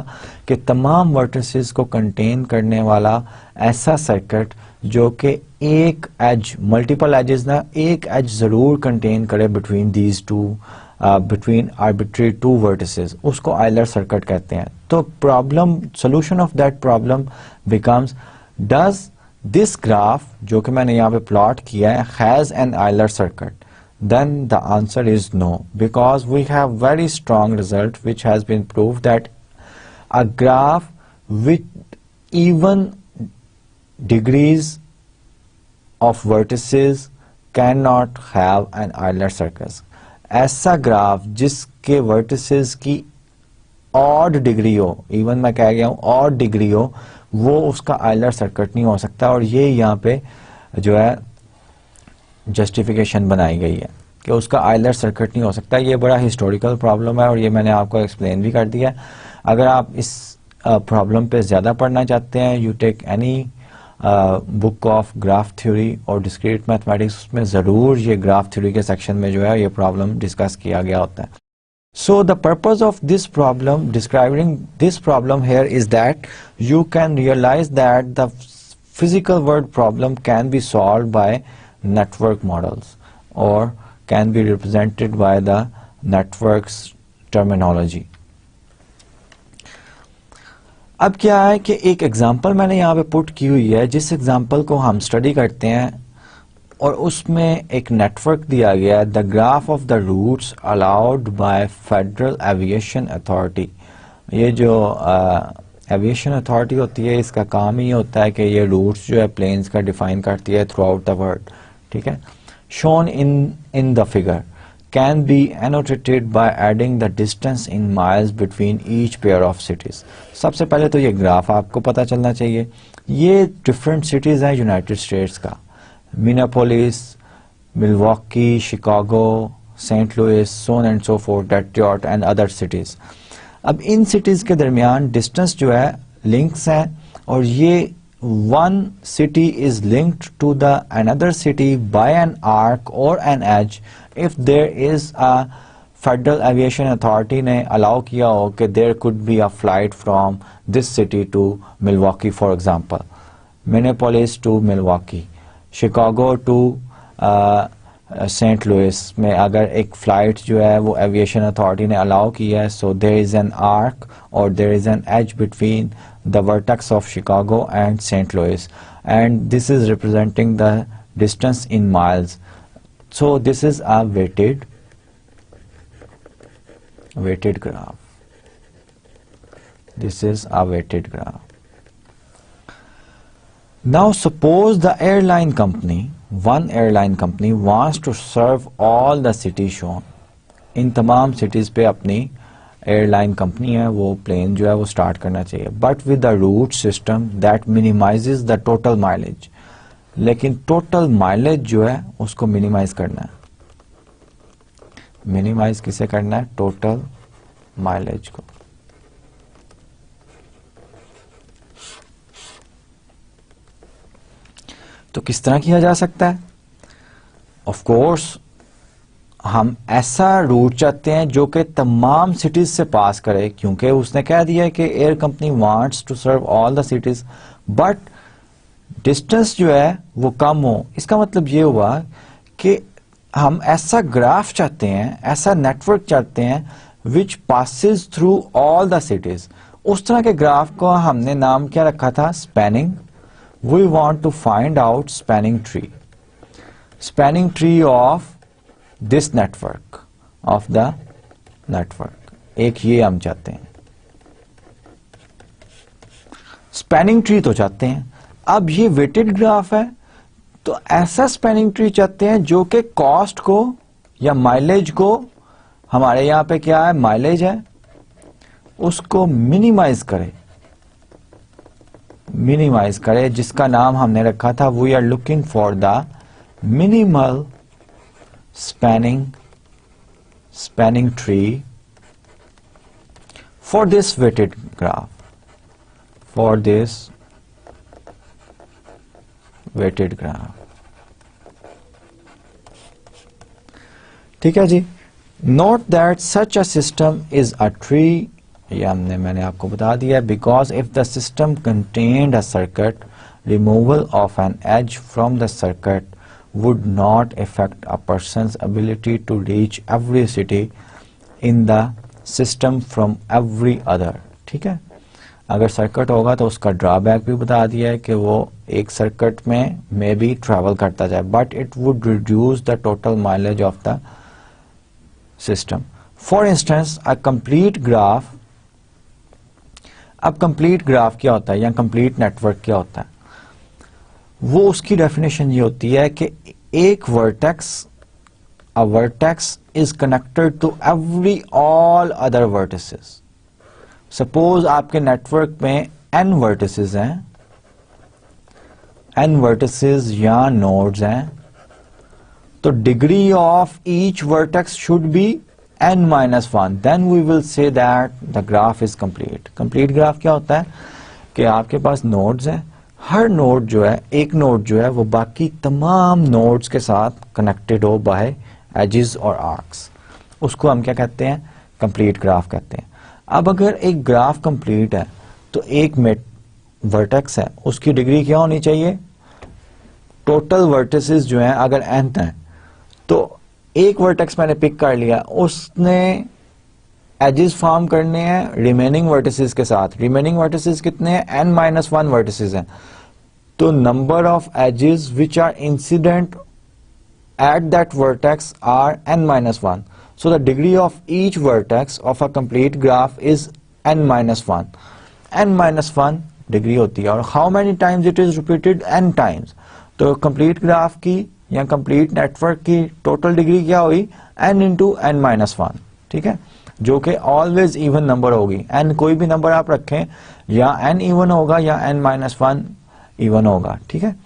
कि तमाम वर्टिसेस को कंटेन करने वाला ऐसा सर्किट जो कि एक एज, मल्टीपल एजेस ना, एक एज जरूर कंटेन करे between these two, between arbitrary 2 vertices, उसको आयलर सर्किट कहते हैं। तो problem, solution of that problem becomes does this graph जो कि मैंने यहाँ पे प्लॉट किया है has an Euler circuit? Then the answer is no, because we have very strong result which has been proved that a graph with even degrees of vertices cannot have an Euler circuit। ऐसा graph जिसके vertices की odd degree हो, even मैं कह गया हूं odd degree हो, वो उसका आइलर सर्किट नहीं हो सकता। और ये यहाँ पे जो है जस्टिफिकेशन बनाई गई है कि उसका आइलर सर्किट नहीं हो सकता। ये बड़ा हिस्टोरिकल प्रॉब्लम है और ये मैंने आपको एक्सप्लेन भी कर दिया। अगर आप इस प्रॉब्लम पे ज़्यादा पढ़ना चाहते हैं, you take any book of graph theory और डिस्क्रीट मैथमेटिक्स, उसमें ज़रूर ये ग्राफ थ्योरी के सेक्शन में जो है ये प्रॉब्लम डिस्कस किया गया होता है। So the purpose of this problem, describing this problem here, is that you can realize that the physical world problem can be solved by network models or can be represented by the networks terminology. अब क्या है कि एक example मैंने यहाँ पे put की हुई है, जिस एग्जांपल को हम स्टडी करते हैं और उसमें एक नेटवर्क दिया गया है, the graph of the routes allowed by federal aviation authority. ये जो एविएशन अथॉरिटी होती है, इसका काम ही होता है कि ये रूट्स जो है प्लेन्स का डिफाइन करती है थ्रू आउट द वर्ल्ड, ठीक है। Shown in the figure can be annotated by adding the distance in miles between each pair of cities. सबसे पहले तो ये ग्राफ आपको पता चलना चाहिए। ये डिफरेंट सिटीज हैं यूनाइटेड स्टेट्स का, Minneapolis, Milwaukee, Chicago, Saint Louis, so on and so forth, Detroit and other cities. अब इन सिटीज के दरमियान डिस्टेंस जो है लिंक्स हैं और ये one city is linked to the another city by an arc और an edge if there is a federal aviation authority ने अलाउ किया हो कि there could be a flight from this city to Milwaukee, for example Minneapolis to Milwaukee, Chicago to Saint Louis में अगर एक flight जो है वो एविएशन अथॉरिटी ने अलाउ की है, so there is an arc और there is an edge between the vertex of Chicago and Saint Louis and this is representing the distance in miles. So this is a weighted graph. This is a weighted graph. Now suppose the airline company, one airline company wants to serve all the cities shown. इन तमाम cities पे अपनी airline company है वो plane जो है वो start करना चाहिए, but with the route system that minimizes the total mileage. लेकिन total mileage जो है उसको minimize करना है। मिनिमाइज किसे करना है? टोटल माइलेज को। तो किस तरह किया जा सकता है? ऑफ कोर्स हम ऐसा रूट चाहते हैं जो कि तमाम सिटीज से पास करे, क्योंकि उसने कह दिया है कि air company wants to serve all the cities, but distance जो है वो कम हो। इसका मतलब ये हुआ कि हम ऐसा ग्राफ चाहते हैं, ऐसा नेटवर्क चाहते हैं which passes through all the cities. उस तरह के ग्राफ को हमने नाम क्या रखा था? Spanning. We want to find out spanning tree of this network, of the network. एक ये हम चाहते हैं, स्पैनिंग ट्री तो चाहते हैं। अब ये वेटेड ग्राफ है तो ऐसा स्पैनिंग ट्री चाहते हैं जो कि कॉस्ट को या माइलेज को, हमारे यहां पे क्या है माइलेज है, उसको मिनिमाइज करे, जिसका नाम हमने रखा था we are looking for the minimal spanning tree for this weighted graph, for this weighted graph. ठीक है जी। Note that such a system is a tree, ये मैंने आपको बता दिया, because if the system contained a circuit, removal of an edge from the circuit would not affect a person's ability to reach every city in the system from every other। ठीक है। अगर circuit होगा तो उसका drawback भी बता दिया है कि वो एक सर्किट में भी ट्रैवल करता जाए, but it would reduce the total mileage of the system. For instance a complete graph. अब कंप्लीट ग्राफ क्या होता है या कंप्लीट नेटवर्क क्या होता है? वो उसकी डेफिनेशन ये होती है कि एक vertex is connected to every all other vertices. Suppose आपके नेटवर्क में n वर्टिसेस हैं, n वर्टिसेस या नोड्स हैं, तो degree of each vertex should be n-1, then we will say that the graph is complete. Complete graph क्या होता है कि आपके पास नोड्स हैं, हर नोड जो है, एक नोड जो है वो बाकी तमाम नोड्स के साथ कनेक्टेड हो बाय एजेस और आर्क्स, उसको हम क्या कहते हैं, कंप्लीट ग्राफ कहते हैं। अब अगर एक ग्राफ कंप्लीट है तो एक वर्टेक्स है, उसकी डिग्री क्या होनी चाहिए, टोटल वर्टिसेस जो हैं अगर n है तो एक वर्टेक्स मैंने पिक कर लिया, उसने एजेस फॉर्म करने हैं रिमेनिंग वर्टिसेस के साथ। रिमेनिंग वर्टिसेस कितने हैं, n-1 वर्टिसेस हैं, तो number of edges which are incident at that vertex are n-1, so the degree of each vertex of a complete graph is n-1, n-1 degree होती है। और how many times it is repeated, n times. तो complete graph की या complete network की total degree क्या हुई, n into n-1, ठीक है, जो कि ऑलवेज इवन नंबर होगी। n कोई भी नंबर आप रखें, या n इवन होगा या n-1 इवन होगा, ठीक है।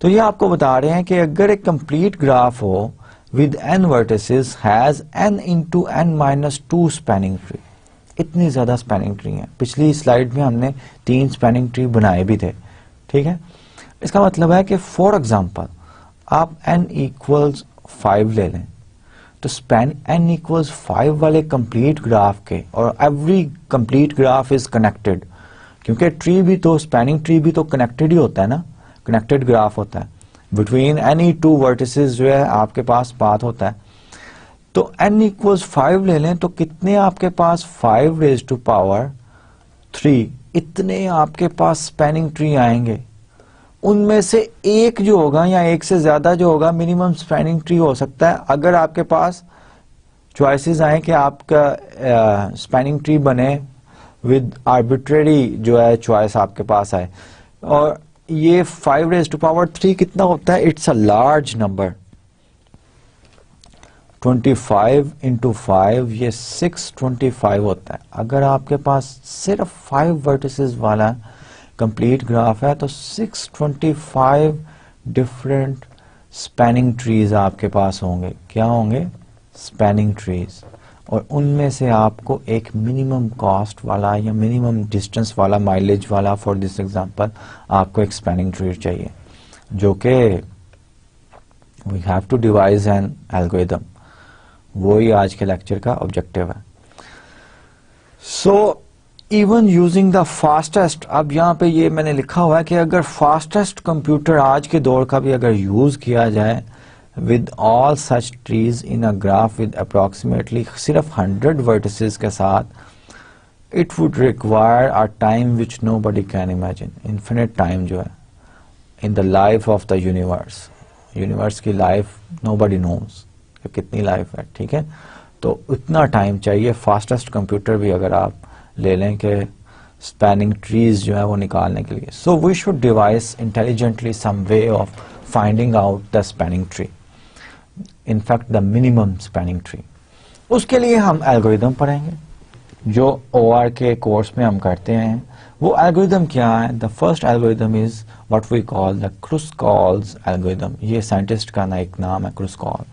तो ये आपको बता रहे हैं कि अगर एक कंप्लीट ग्राफ हो with n vertices has n into n-2 spanning tree, इतनी ज्यादा स्पैनिंग ट्री है। पिछली स्लाइड में हमने 3 स्पैनिंग ट्री बनाए भी थे, ठीक है। इसका मतलब है कि फॉर एग्जांपल आप n इक्वल्स 5 ले लें, तो स्पैन n इक्वल्स 5 वाले कंप्लीट ग्राफ के, और every complete graph is connected, क्योंकि ट्री भी तो, स्पैनिंग ट्री भी तो कनेक्टेड ही होता है ना, कनेक्टेड ग्राफ होता है। बिटवीन एनी 2 वर्टिसेस जो है आपके पास पाथ होता है। तो n इक्वल्स 5 ले लें तो कितने आपके पास, 5 रेज़ टू पावर 3, इतने आपके पास स्पैनिंग ट्री आएंगे। उनमें से एक जो होगा या एक से ज्यादा जो होगा मिनिमम स्पैनिंग ट्री हो सकता है, अगर आपके पास चॉइसेस आए कि आपका स्पैनिंग ट्री बने विद आर्बिट्रेरी जो है चॉइस आपके पास आए। और ये 5 रेज़ टू पावर 3 कितना होता है, it's a large number, 25 into 5 ये 625 होता है। अगर आपके पास सिर्फ 5 वर्टिसेस वाला कंप्लीट ग्राफ है तो 625 डिफरेंट स्पैनिंग ट्रीज आपके पास होंगे। क्या होंगे, स्पैनिंग ट्रीज। और उनमें से आपको एक मिनिमम कॉस्ट वाला या मिनिमम डिस्टेंस वाला, माइलेज वाला, फॉर दिस एग्जांपल आपको एक स्पैनिंग ट्री चाहिए, जो कि we have to devise an algorithm. वो ही आज के लेक्चर का ऑब्जेक्टिव है। So even using the fastest, अब यहाँ पे ये मैंने लिखा हुआ है कि अगर फास्टेस्ट कंप्यूटर आज के दौर का भी अगर यूज किया जाए with all such trees in a graph with approximately सिर्फ 100 vertices के साथ, it would require a time which nobody can imagine, infinite time जो है in the life of the universe। Universe की लाइफ nobody knows कि कितनी life है, ठीक है। तो इतना टाइम चाहिए फास्टेस्ट कंप्यूटर भी अगर आप ले लें कि स्पैनिंग ट्रीज जो है वो निकालने के लिए। So we should devise intelligently some way of finding out the spanning tree, in fact the minimum spanning tree. उसके लिए हम एल्गोरिथम पढ़ेंगे जो OR के कोर्स में हम करते हैं। वो एल्गोरिथम क्या है, the first algorithm is what we call the Kruskal's algorithm. ये साइंटिस्ट का एक नाम है, क्रुस्कॉल।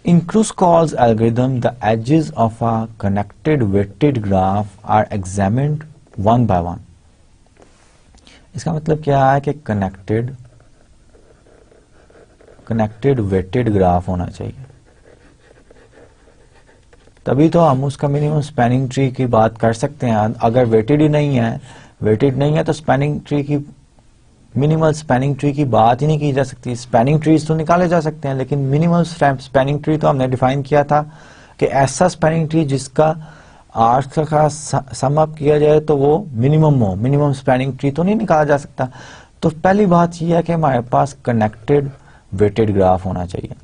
In Kruskal's algorithm, the edges of a connected weighted graph are examined one by one. इसका मतलब क्या है कि कनेक्टेड वेटेड ग्राफ होना चाहिए, तभी तो हम उसका मिनिमम स्पैनिंग ट्री की बात कर सकते हैं। अगर वेटेड ही नहीं है तो स्पैनिंग ट्री की, मिनिमल स्पैनिंग ट्री की बात ही नहीं की जा सकती। स्पैनिंग ट्रीज तो निकाले जा सकते हैं, लेकिन मिनिमल स्पैनिंग ट्री तो हमने डिफाइन किया था कि ऐसा स्पैनिंग ट्री जिसका आर्क का सम अप किया जाए तो वो मिनिमम हो। मिनिमम स्पैनिंग ट्री तो नहीं निकाला जा सकता। तो पहली बात यह है कि हमारे पास कनेक्टेड वेटेड ग्राफ होना चाहिए।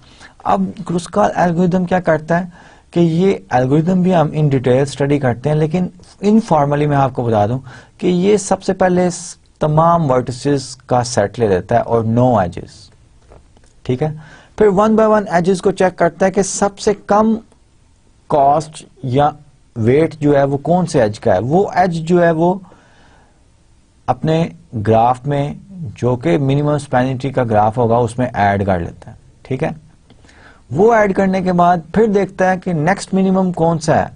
अब क्रुस्काल एल्गोरिथम क्या करता है कि ये एल्गोरिथम भी हम इन डिटेल स्टडी करते हैं, लेकिन इनफॉर्मली मैं आपको बता दूं कि ये सबसे पहले तमाम वर्टिसेस का सेट ले लेता है और नो एजेस, ठीक है। फिर 1 by 1 एजेस को चेक करता है कि सबसे कम कॉस्ट या वेट जो है वो कौन से एज का है, वो एज जो है वो अपने ग्राफ में जो कि मिनिमम स्पैनिंग ट्री का ग्राफ होगा उसमें ऐड कर लेता है। ठीक है, वो ऐड करने के बाद फिर देखता है कि नेक्स्ट मिनिमम कौन सा है,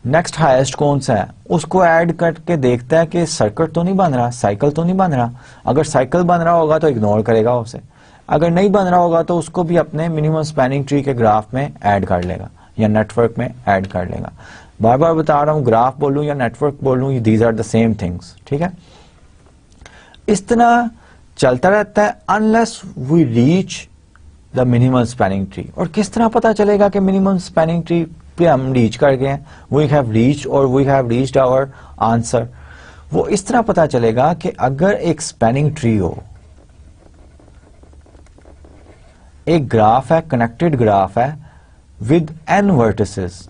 नेक्स्ट हाईएस्ट कौन सा है, उसको ऐड करके देखता है कि सर्किट तो नहीं बन रहा, साइकिल तो नहीं बन रहा। अगर साइकिल बन रहा होगा तो इग्नोर करेगा उसे, अगर नहीं बन रहा होगा तो उसको भी अपने मिनिमम स्पैनिंग ट्री के ग्राफ में ऐड कर लेगा या नेटवर्क में ऐड कर लेगा। बार बार बता रहा हूं, ग्राफ बोलूं या नेटवर्क बोलूं, these are the same things. ठीक है, इस तरह चलता रहता है unless we reach the minimum spanning tree. और किस तरह पता चलेगा कि मिनिमम स्पैनिंग ट्री पे हम रीच कर गए हैं, वी हैव रीच्ड और we have reached our answer. वो इस तरह पता चलेगा कि अगर एक स्पैनिंग ट्री हो, एक ग्राफ है, कनेक्टेड ग्राफ है with n vertices,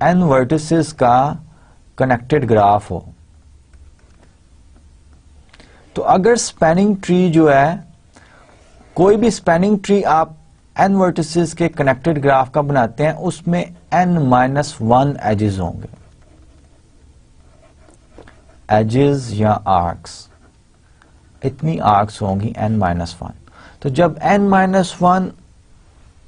n vertices का कनेक्टेड ग्राफ हो, तो अगर स्पैनिंग ट्री जो है, कोई भी स्पैनिंग ट्री आप n वर्टिसेस के कनेक्टेड ग्राफ का बनाते हैं, उसमें n-1 एजेस होंगे, एजेस या आर्क्स, इतनी आर्क्स होंगी n-1। तो जब n-1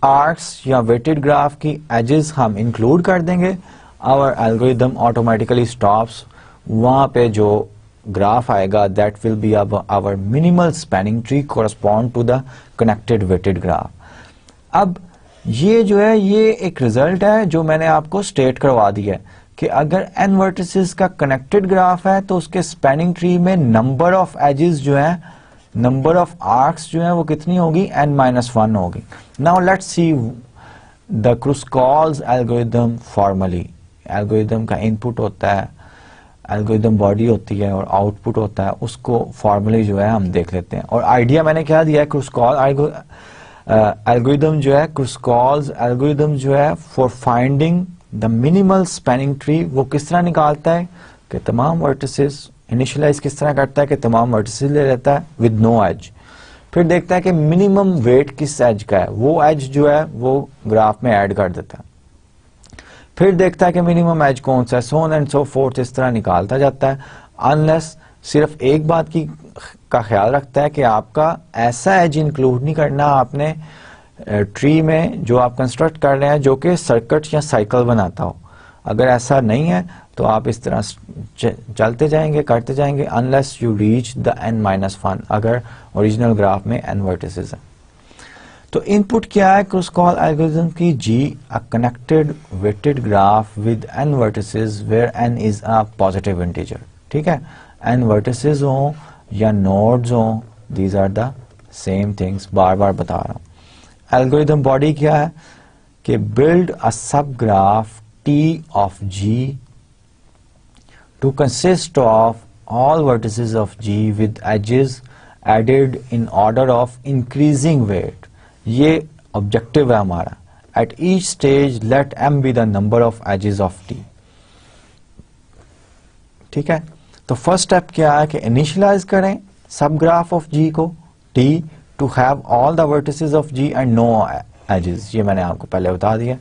आर्क्स या वेटेड ग्राफ की एजेस हम इंक्लूड कर देंगे, आवर एल्गोरिथम ऑटोमेटिकली स्टॉप्स, वहां पे जो ग्राफ आएगा that will be our minimal spanning tree correspond to the connected weighted graph. अब ये जो है ये एक रिजल्ट है जो मैंने आपको स्टेट करवा दिया है कि अगर n वर्टिसेस का कनेक्टेड ग्राफ है तो उसके स्पैनिंग ट्री में नंबर ऑफ एजेस जो है, नंबर ऑफ आर्क्स जो है वो कितनी होगी, n-1 होगी। Now let's see the Kruskal's algorithm formally. Algorithm का इनपुट होता है, एल्गोरिथम बॉडी होती है और आउटपुट होता है, उसको फॉर्मली जो है हम देख लेते हैं। और आइडिया मैंने क्या दिया है, क्रुस्कॉल एल्गोरिथम जो है, क्रुस्कॉल्स एल्गोरिथम जो है for finding the minimal spanning tree, वो किस तरह निकालता है कि तमाम वर्टिसेस इनिशियलाइज किस तरह करता है कि तमाम वर्टिसेस ले लेता है विद नो एज, फिर देखता है कि मिनिमम वेट किस एज का है, वो एज जो है वो ग्राफ में ऐड कर देता है, फिर देखता है कि मिनिमम एज कौन सा है, सो ऑन एंड सो फोर्थ, इस तरह निकालता जाता है। अनलेस सिर्फ एक बात की का ख्याल रखता है कि आपका ऐसा एज इंक्लूड नहीं करना आपने ट्री में जो आप कंस्ट्रक्ट कर रहे हैं जो कि सर्किट या साइकिल बनाता हो। अगर ऐसा नहीं है तो आप इस तरह चलते जाएंगे, करते जाएंगे unless you reach the n-1, अगर ओरिजिनल ग्राफ में n वर्टिसेस है। तो इनपुट क्या है क्रुस्कॉल एल्गोरिथम की, G a connected weighted graph with n vertices where n is a positive integer. ठीक है, n वर्टिसेस हो या नोड्स हो, these are the same things, बार बार बता रहा हूं। एल्गोरिथम बॉडी क्या है कि build a sub graph T of G to consist of all vertices of G with edges added in order of increasing weight। ये ऑब्जेक्टिव है हमारा। At each stage let m be the number of edges of T। ठीक है, तो first step क्या है कि initialise करें सब ग्राफ ऑफ G को T to have all the vertices of G and no edges। ये मैंने आपको पहले बता दिया।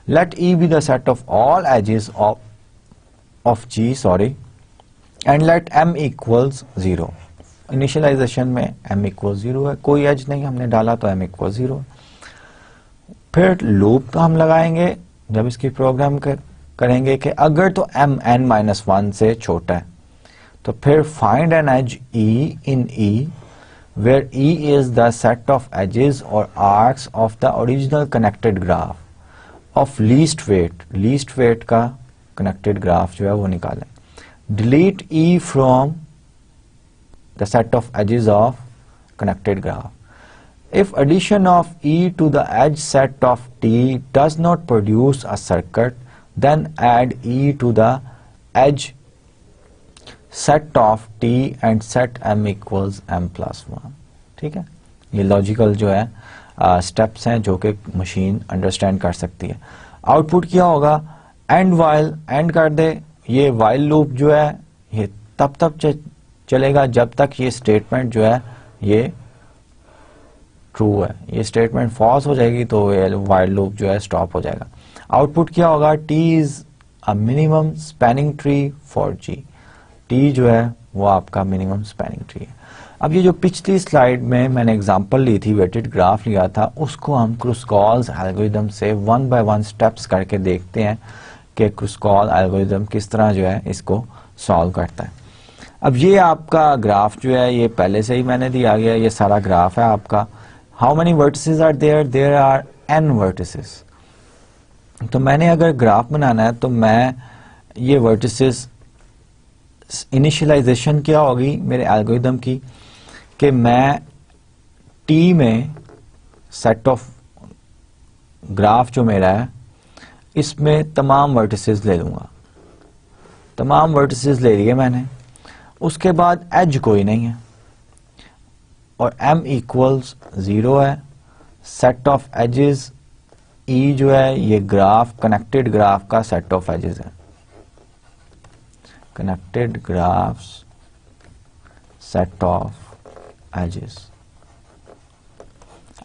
Let E be the set of all edges of G, and let m equals 0। Initialisation में m equals 0 है, कोई एज नहीं हमने डाला तो m equals 0। फिर लूप हम लगाएंगे जब इसकी प्रोग्राम करेंगे कि अगर तो m n-1 से छोटा है तो फिर find an edge E in E where E is the set of edges or arcs of the original connected graph of least weight का connected graph जो है वो निकालें। delete E from the set of edges of connected graph। if addition of E to the edge set of T does not produce a circuit, then add E to the edge set of T and set m equals m+1। ठीक है, ये logical जो है steps हैं जो कि machine understand कर सकती है। आउटपुट क्या होगा, एंड वाइल, एंड कर दे। ये वाइल लूप जो है ये तब चलेगा जब तक ये स्टेटमेंट जो है ये ट्रू है। ये स्टेटमेंट फॉल्स हो जाएगी तो ये वाइल लूप जो है स्टॉप हो जाएगा। आउटपुट क्या होगा, T is a minimum spanning tree for G. T जो है वो आपका मिनिमम स्पैनिंग ट्री है। अब ये जो पिछली स्लाइड में मैंने एग्जांपल ली थी, वेटेड ग्राफ लिया था, उसको हम क्रुस्कॉल्स एल्गोरिथम से वन बाय वन स्टेप्स करके देखते हैं कि क्रुस्कॉल एल्गोरिथम किस तरह जो है इसको सॉल्व करता है। अब ये आपका ग्राफ जो है ये पहले से ही मैंने दिया गया, ये सारा ग्राफ है आपका। How many vertices are there? There are n vertices. तो मैंने अगर ग्राफ बनाना है तो मैं ये वर्टिसेस इनिशियलाइजेशन क्या होगी मेरे एल्गोरिथम की कि मैं टी में सेट ऑफ ग्राफ जो मेरा है इसमें तमाम वर्टिसेस ले लूंगा। तमाम वर्टिसेस ले लिए मैंने, उसके बाद एज कोई नहीं है और m इक्वल्स 0 है। सेट ऑफ एजेस ई जो है ये ग्राफ कनेक्टेड ग्राफ का सेट ऑफ एजेस है, connected graphs set of edges.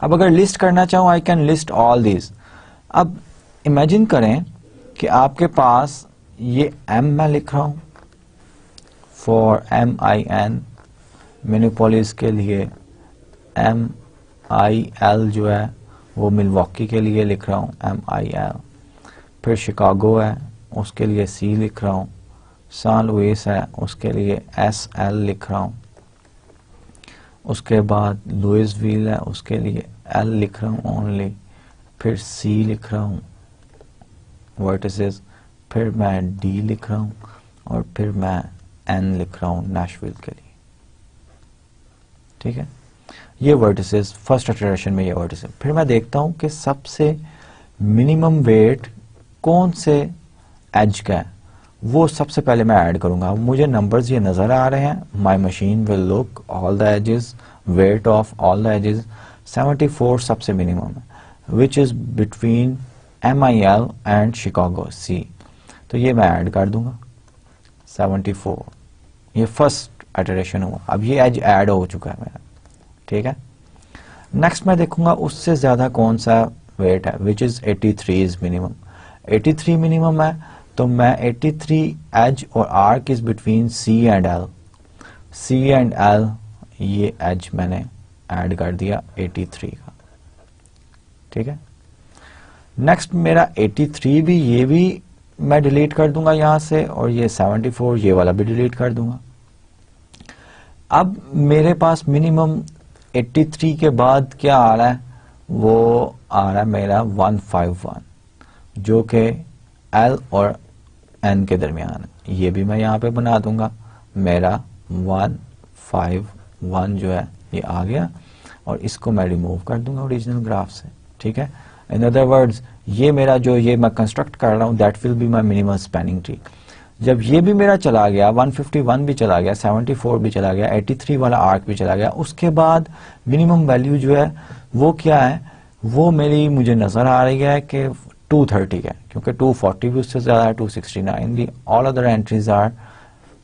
अब अगर लिस्ट करना चाहूं I can list all these. अब इमेजिन करें कि आपके पास ये m मैं लिख रहा हूं फॉर MIN, मिनिपोलिस के लिए MIL जो है वो मिलवॉकी के लिए लिख रहा हूं MIL। फिर शिकागो है उसके लिए C लिख रहा हूं, सान लुइस है उसके लिए SL लिख रहा हूं, उसके बाद लुइसविल है उसके लिए L लिख रहा हूं ओनली, फिर C लिख रहा हूं वर्टिसेस, फिर मैं D लिख रहा हूं और फिर मैं N लिख रहा हूं नैशविल के लिए। ठीक है, ये वर्टिसेस फर्स्ट इटरेशन में ये वर्टिसेस। फिर मैं देखता हूं कि सबसे मिनिमम वेट कौन से एज का है, वो सबसे पहले मैं ऐड करूंगा। मुझे नंबर्स ये नजर आ रहे हैं, my machine will look all the edges, weight of all the edges. 74 सबसे मिनिमम है which is between MIL and Chicago C। तो ये मैं ऐड कर दूंगा 74, ये फर्स्ट इटरेशन हुआ। अब ये एज ऐड हो चुका है मेरा। ठीक है, नेक्स्ट मैं देखूंगा उससे ज्यादा कौन सा वेट है which is 83 is minimum. 83 minimum है तो मैं 83 एज और arc is between C and L। C and L ये एज मैंने ऐड कर दिया 83 का। ठीक है, नेक्स्ट मेरा 83 भी, ये भी मैं डिलीट कर दूंगा यहां से, और ये 74 ये वाला भी डिलीट कर दूंगा। अब मेरे पास मिनिमम 83 के बाद क्या आ रहा है, वो आ रहा है मेरा 151 जो कि L और N के दरमियान है। ये भी मैं यहाँ पे बना दूंगा, मेरा 151 जो है ये आ गया और इसको मैं रिमूव कर दूंगा ओरिजिनल ग्राफ से। ठीक है, इन अदर वर्ड्स ये मेरा जो ये मैं कंस्ट्रक्ट कर रहा हूँ that will be my minimum spanning tree. जब ये भी मेरा चला गया, 151 भी चला गया, 74 भी चला गया, 83 वाला आर्क भी चला गया, उसके बाद मिनिमम वैल्यू जो है वो क्या है, वो मेरी मुझे नजर आ रही है कि 230 है, क्योंकि 240 भी उससे ज्यादा है, 269 भी, ऑल अदर एंट्रीज आर।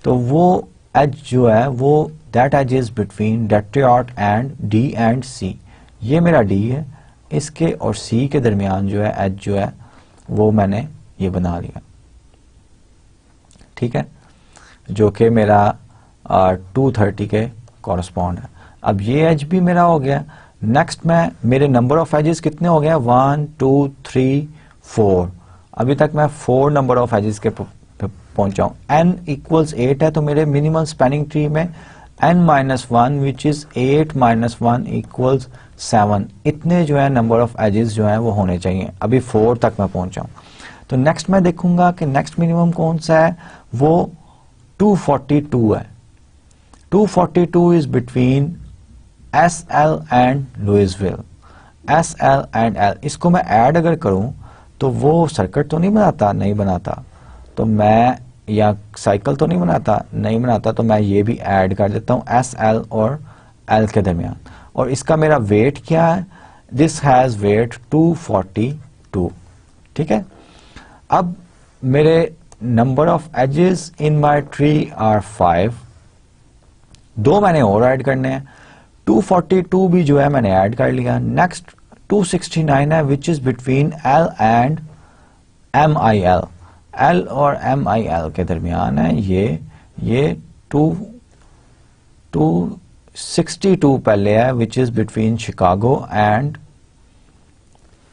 तो वो एज जो है वो that edge is between Detroit and D and C। ये मेरा D है, इसके और C के दरमियान जो है एज जो है वो मैंने ये बना लिया। ठीक है, जो कि मेरा 230 के कॉरस्पॉन्ड है। अब ये एज भी मेरा हो गया। नेक्स्ट मैं मेरे नंबर ऑफ एजेस कितने हो गए, 1 2 3 4। अभी तक मैं 4 नंबर ऑफ एजेस के पहुंचा हूं। n इक्वल्स 8 है तो मेरे मिनिमम स्पैनिंग ट्री में n-1 विच इज 8 - 1 इक्वल्स 7। इतने जो है नंबर ऑफ एजेस जो है वो होने चाहिए। अभी 4 तक मैं पहुंचा हूं। तो नेक्स्ट मैं देखूंगा कि नेक्स्ट मिनिमम कौन सा है, वो 242 है। 242 is between SL and Louisville, SL and L। इसको मैं ऐड अगर करूं तो वो सर्किट तो नहीं बनाता, नहीं बनाता, तो मैं या साइकिल तो नहीं बनाता, तो मैं ये भी ऐड कर देता हूं SL और L के दरमियान। और इसका मेरा वेट क्या है, दिस हैज वेट 242। ठीक है, अब मेरे number of edges in my tree are 5। 2 मैंने और ऐड करने हैं। 242 भी जो है मैंने ऐड कर लिया। नेक्स्ट 269 है which is between L and MIL। L और MIL के दरमियान है। ये 262 पहले है which is between Chicago and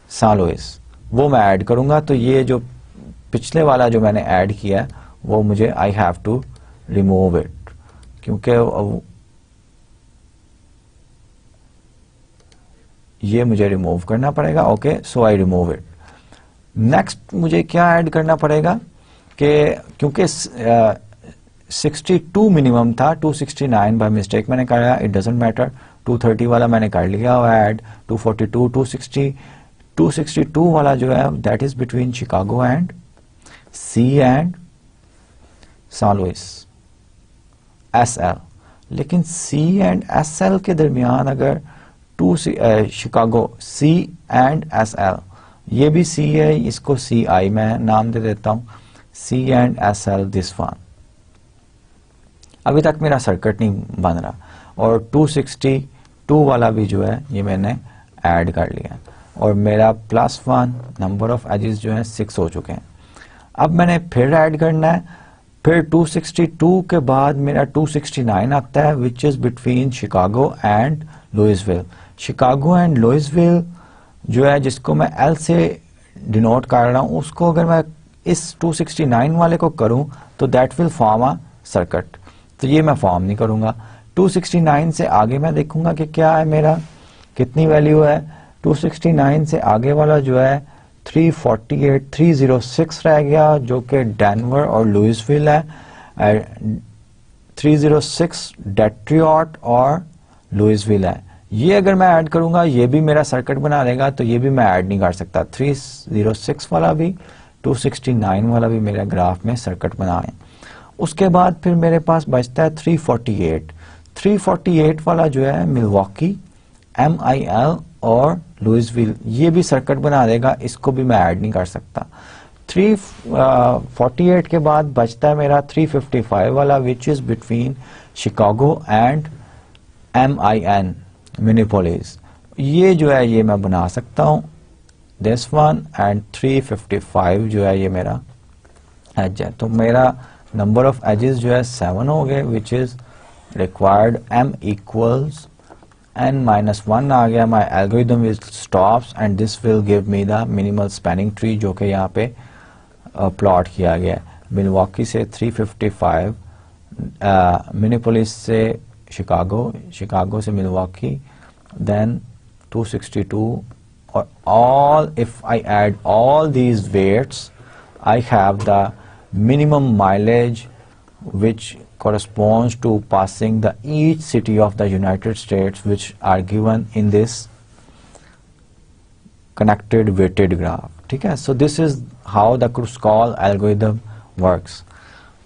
Saint Louis, वो मैं ऐड करूंगा। तो ये जो पिछले वाला जो मैंने ऐड किया है वो मुझे I have to remove it, क्योंकि ये मुझे रिमूव करना पड़ेगा। Okay, so I remove it. Next मुझे क्या ऐड करना पड़ेगा कि क्योंकि 62 मिनिमम था, 269 बाय मिस्टेक मैंने करा, इट डजंट मैटर। 230 वाला मैंने कर लिया हुआ ऐड, 242, 262 वाला जो है that is between Chicago and C and Saint Louis SL। लेकिन सी एंड SL के दरमियान अगर शिकागो C एंड SL, ये भी C है, इसको CI मैं नाम दे देता हूं, C and SL this one. अभी तक मेरा सर्किट नहीं बन रहा, और 262 वाला भी जो है ये मैंने ऐड कर लिया, और मेरा +1 नंबर ऑफ एजेस जो है 6 हो चुके हैं। अब मैंने फिर ऐड करना है, फिर 262 के बाद मेरा 269 आता है which is between Chicago and Louisville. Chicago and Louisville जो है, जिसको मैं L से डिनोट कर रहा हूं, उसको अगर मैं इस 269 वाले को करूं तो that will form a circuit. तो ये मैं फॉर्म नहीं करूंगा। 269 से आगे मैं देखूंगा कि क्या है, मेरा कितनी वैल्यू है। 269 से आगे वाला जो है 306 रह गया, जो कि डेनवर और लुइसविल है। 306 डेट्रियट और लुइसविल है। ये अगर मैं ऐड करूंगा ये भी मेरा सर्किट बना देगा, तो ये भी मैं ऐड नहीं कर सकता। 306 वाला भी 269 वाला भी मेरे ग्राफ में सर्किट बना है। उसके बाद फिर मेरे पास बचता है 348 वाला जो है मिलवॉकी, MIL और लुइसविल, ये भी सर्किट बना देगा, इसको भी मैं ऐड नहीं कर सकता। 348 के बाद बचता है मेरा 355 वाला विच is between Chicago and MIN मिनिपोलिस, ये जो है ये मैं बना सकता हूं दिस वन, एंड 355 जो है ये मेरा एज है। तो मेरा नंबर ऑफ एजेस जो है 7 हो गए which is required. M equals n-1 आ गया। My algorithm will stops and this will give me the minimal spanning tree, जो कि यहाँ पे प्लॉट किया गया है। मिलवॉकी से 355, मिनिपोलिस से शिकागो, शिकागो से मिलवॉकी, देन 262, और all if I add all these weights I have the minimum mileage which corresponds to passing the each city of the United States which are given in this connected weighted graph। ठीक है, so this is how the Kruskal algorithm works।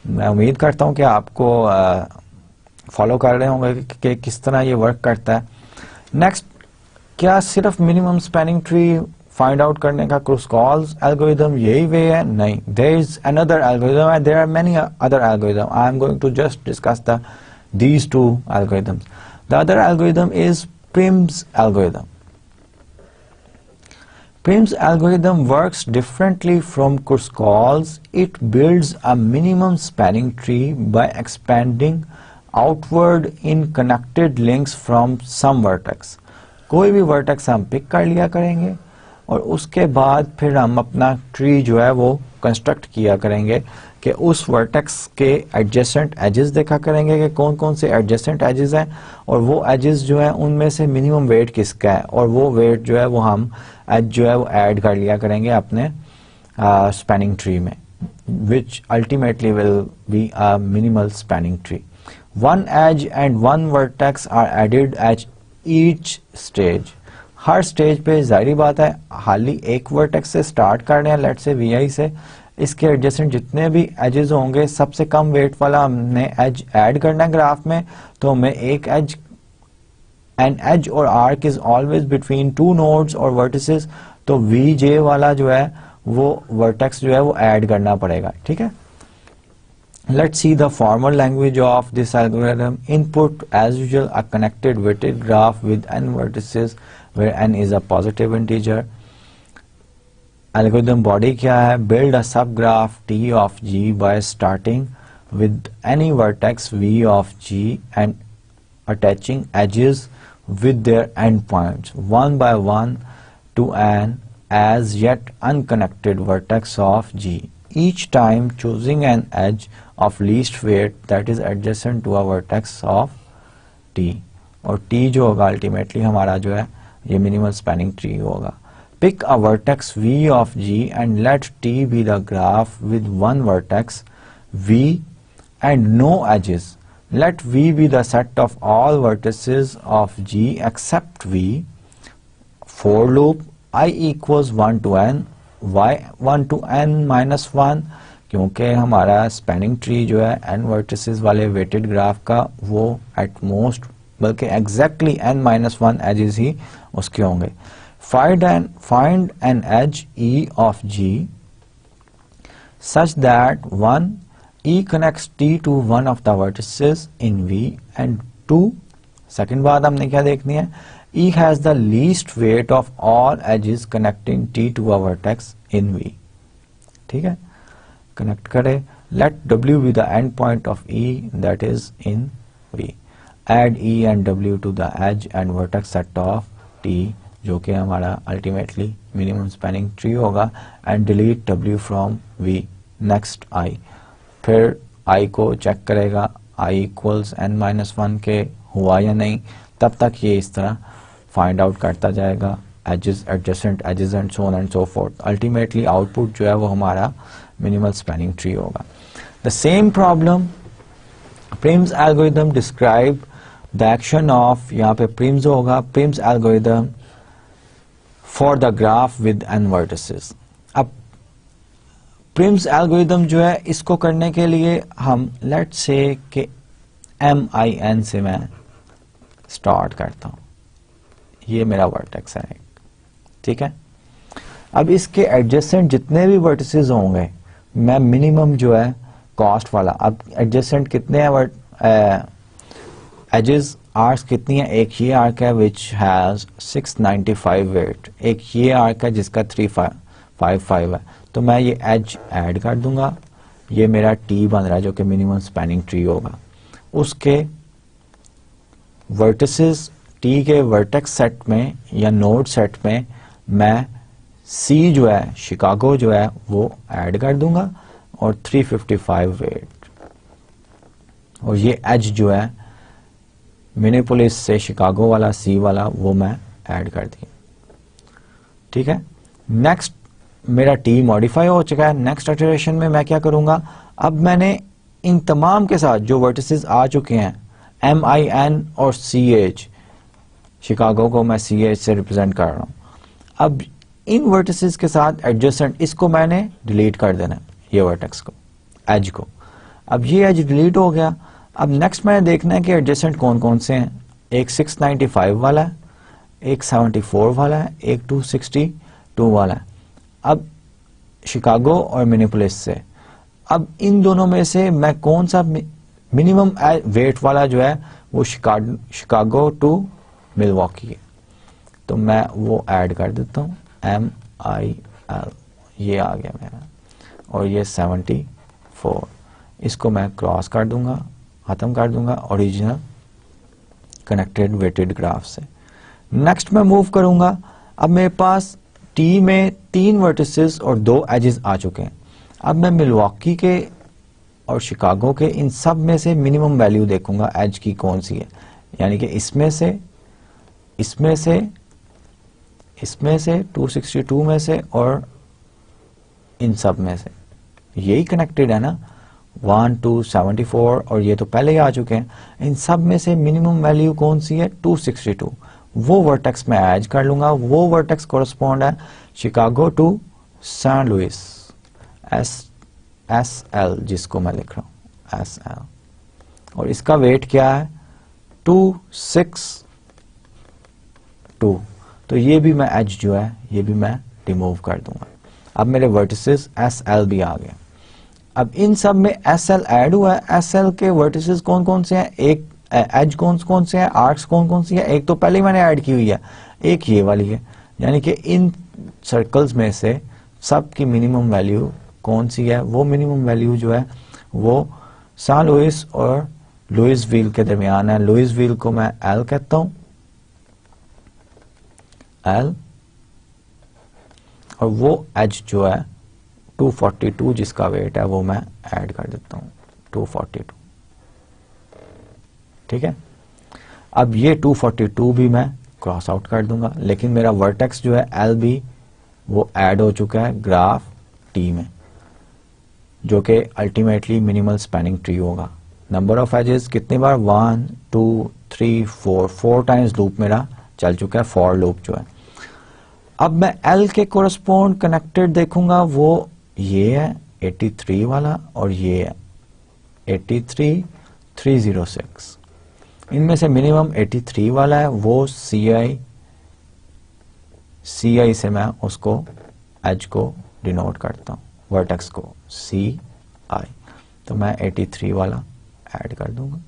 मैं उम्मीद करता हूं कि आपको follow कर रहे होंगे कि किस तरह ये वर्क करता है। नेक्स्ट, क्या सिर्फ minimum spanning tree find out करने का क्रुस्कॉल्स एल्गोरिथम यही वे है? नहीं, there is another algorithm and there are many other algorithm. I am going to just discuss these two algorithms. The other algorithm is Prim's algorithm. Prim's algorithm works differently from Kruskals. It builds a minimum spanning tree by expanding outward in connected links from some vertex. कोई भी vertex हम pick कर लिया करेंगे और उसके बाद फिर हम अपना ट्री जो है वो कंस्ट्रक्ट किया करेंगे कि उस वर्टेक्स के एडजेसेंट एजेस देखा करेंगे कि कौन कौन से एडजेसेंट एजेस हैं, और वो एजेस जो है उनमें से मिनिमम वेट किसका है, और वो वेट जो है वो हम एज जो है वो ऐड कर लिया करेंगे अपने स्पैनिंग ट्री में, which ultimately will be a minimal spanning tree. One edge and one vertex are added at each stage. हर स्टेज पे जाहिर बात है हाली एक वर्टेक्स से स्टार्ट कर रहे हैं, लेट से VI से, इसके एडजेसेंट जितने भी एजेस होंगे सबसे कम वेट वाला हमने एज ऐड करना है ग्राफ में, तो हमें एक एज, एन एज और arc is always between two nodes और वर्टिसेस, तो VJ वाला जो है वो वर्टेक्स जो है वो ऐड करना पड़ेगा। ठीक है, let's see the formal language of this algorithm. Input as usual a connected weighted graph with n vertices where n is a positive integer. Algorithm body क्या है? Build a sub graph T of G by starting with any vertex V of G and attaching edges with their endpoints one by one to an as yet unconnected vertex of G, each time choosing an edge of least weight that is adjacent to a vertex of T. और T जो होगा ultimately हमारा जो है ये minimal spanning tree होगा. Pick a vertex V of G and let T be the graph with one vertex V and no edges. Let V be the set of all vertices of G except V. For loop I equals 1 to n, y 1 to n minus 1, क्योंकि हमारा spanning tree जो है n vertices वाले weighted graph का वो at most बल्कि exactly n minus 1 edges ही उसके होंगे. Find an edge E of G such that 1 E connects T to one of the vertices in V and 2. Second बात हमने क्या देखनी है? E has the least weight of all edges connecting T to a vertex in V. ठीक है, connect करें. Let W be the end point of E that is in V. Add E and W to the edge and vertex set of T जो कि हमारा ultimately minimum spanning tree होगा and delete W from V. Next I. फिर I को check करेगा I equals n minus 1 के हुआ या नहीं, तब तक ये इस तरह फाइंड आउट करता जाएगा edges, adjacent edges and so on and so forth. Ultimately output जो है वो हमारा मिनिमल स्पैनिंग ट्री होगा. The same problem Prim's algorithm describe the action of, यहाँ पे प्रिम्स होगा, Prim's algorithm for the graph with n vertices. अब Prim's algorithm जो है इसको करने के लिए हम लेट्स से कि MIN से मैं स्टार्ट करता हूं. ये मेरा वर्टेक्स है, ठीक है. अब इसके एडजेसेंट जितने भी वर्टिसेस होंगे मैं मिनिमम जो है कॉस्ट वाला, अब एडजेसेंट कितने हैं एजेस, आर्क्स कितनी है? एक ये आर्क है विच हैज 695 वेट, एक ये आर्क है जिसका 355 है. तो मैं ये एज ऐड कर दूंगा, ये मेरा टी बन रहा है जो कि मिनिमम स्पैनिंग ट्री होगा. उसके वर्टिसेस टी के वर्टेक्स सेट में या नोड सेट में मैं सी जो है शिकागो जो है वो ऐड कर दूंगा और 355 वेट, और ये एज जो है मिनिपोलिस से शिकागो वाला सी वाला वो मैं ऐड कर दिया. ठीक है. नेक्स्ट मेरा टी मॉडिफाई हो चुका है. नेक्स्ट इटरेशन में मैं क्या करूंगा? अब मैंने इन तमाम के साथ जो वर्टिसेस आ चुके हैं MIN और CH, शिकागो को मैं CH से रिप्रेजेंट कर रहा हूं. अब इन वर्टिसेस के साथ एडजेसेंट इसको मैंने डिलीट कर देना, ये वर्टेक्स को, एज को. अब ये एज डिलीट हो गया. अब नेक्स्ट मैंने देखना है कि एडजेसेंट कौन कौन से हैं. एक 695 वाला है, एक 74 वाला है, एक 262 वाला है. अब शिकागो और मिनिपोलिस से, अब इन दोनों में से मैं कौन सा मिनिमम वेट वाला जो है वो शिकागो टू मिलवॉकी है, तो मैं वो ऐड कर देता हूँ MIL, ये आ गया मेरा, और ये 74, इसको मैं क्रॉस कर दूंगा, खत्म कर दूंगा ओरिजिनल कनेक्टेड वेटेड ग्राफ से. नेक्स्ट मैं मूव करूंगा. अब मेरे पास टी में 3 वर्टिसेस और 2 एजेस आ चुके हैं. अब मैं मिलवॉकी के और शिकागो के इन सब में से मिनिमम वैल्यू देखूंगा एज की कौन सी है, यानी कि इसमें से 262 में से और इन सब में से. यही कनेक्टेड है ना, 1 2 74, और ये तो पहले ही आ चुके हैं. इन सब में से मिनिमम वैल्यू कौन सी है? 262. वो वर्टेक्स में ऐड कर लूंगा. वो वर्टेक्स कोरस्पॉन्ड है Chicago to Saint Louis, SL जिसको मैं लिख रहा हूं SL, और इसका वेट क्या है? 262. तो ये भी मैं एज जो है ये भी मैं रिमूव कर दूंगा. अब मेरे वर्टिसेस SL भी आ गए. अब इन सब में SL ऐड हुआ है. SL के वर्टिसेस कौन कौन से हैं? एक एज कौन कौन से हैं? आर्क्स कौन कौन सी है? एक तो पहले ही मैंने ऐड की हुई है, एक ये वाली है. यानी कि इन सर्कल्स में से सब की मिनिमम वैल्यू कौन सी है, वो मिनिमम वैल्यू जो है वो सान लुइस और लुइसविल के दरमियान है। लुइसविल को मैं एल कहता हूं, एल, और वो एज जो है 242 जिसका वेट है वो मैं ऐड कर देता हूं 242, ठीक है। अब ये 242 भी मैं क्रॉस आउट कर दूंगा, लेकिन मेरा वर्टेक्स जो है एल भी वो ऐड हो चुका है ग्राफ टी में, जो कि अल्टीमेटली मिनिमल स्पैनिंग ट्री होगा। नंबर ऑफ एजेस कितनी बार, 1 2 3 4 टाइम्स लूप मेरा चल चुका है, फॉर लूप जो है। अब मैं एल के कोरस्पोंड कनेक्टेड देखूंगा, वो ये है 83 वाला और ये है 83 306। इनमें से मिनिमम 83 वाला है, वो सी आई से मैं उसको एज को डिनोट करता हूं, वर्टेक्स को सी आई, तो मैं 83 वाला ऐड कर दूंगा,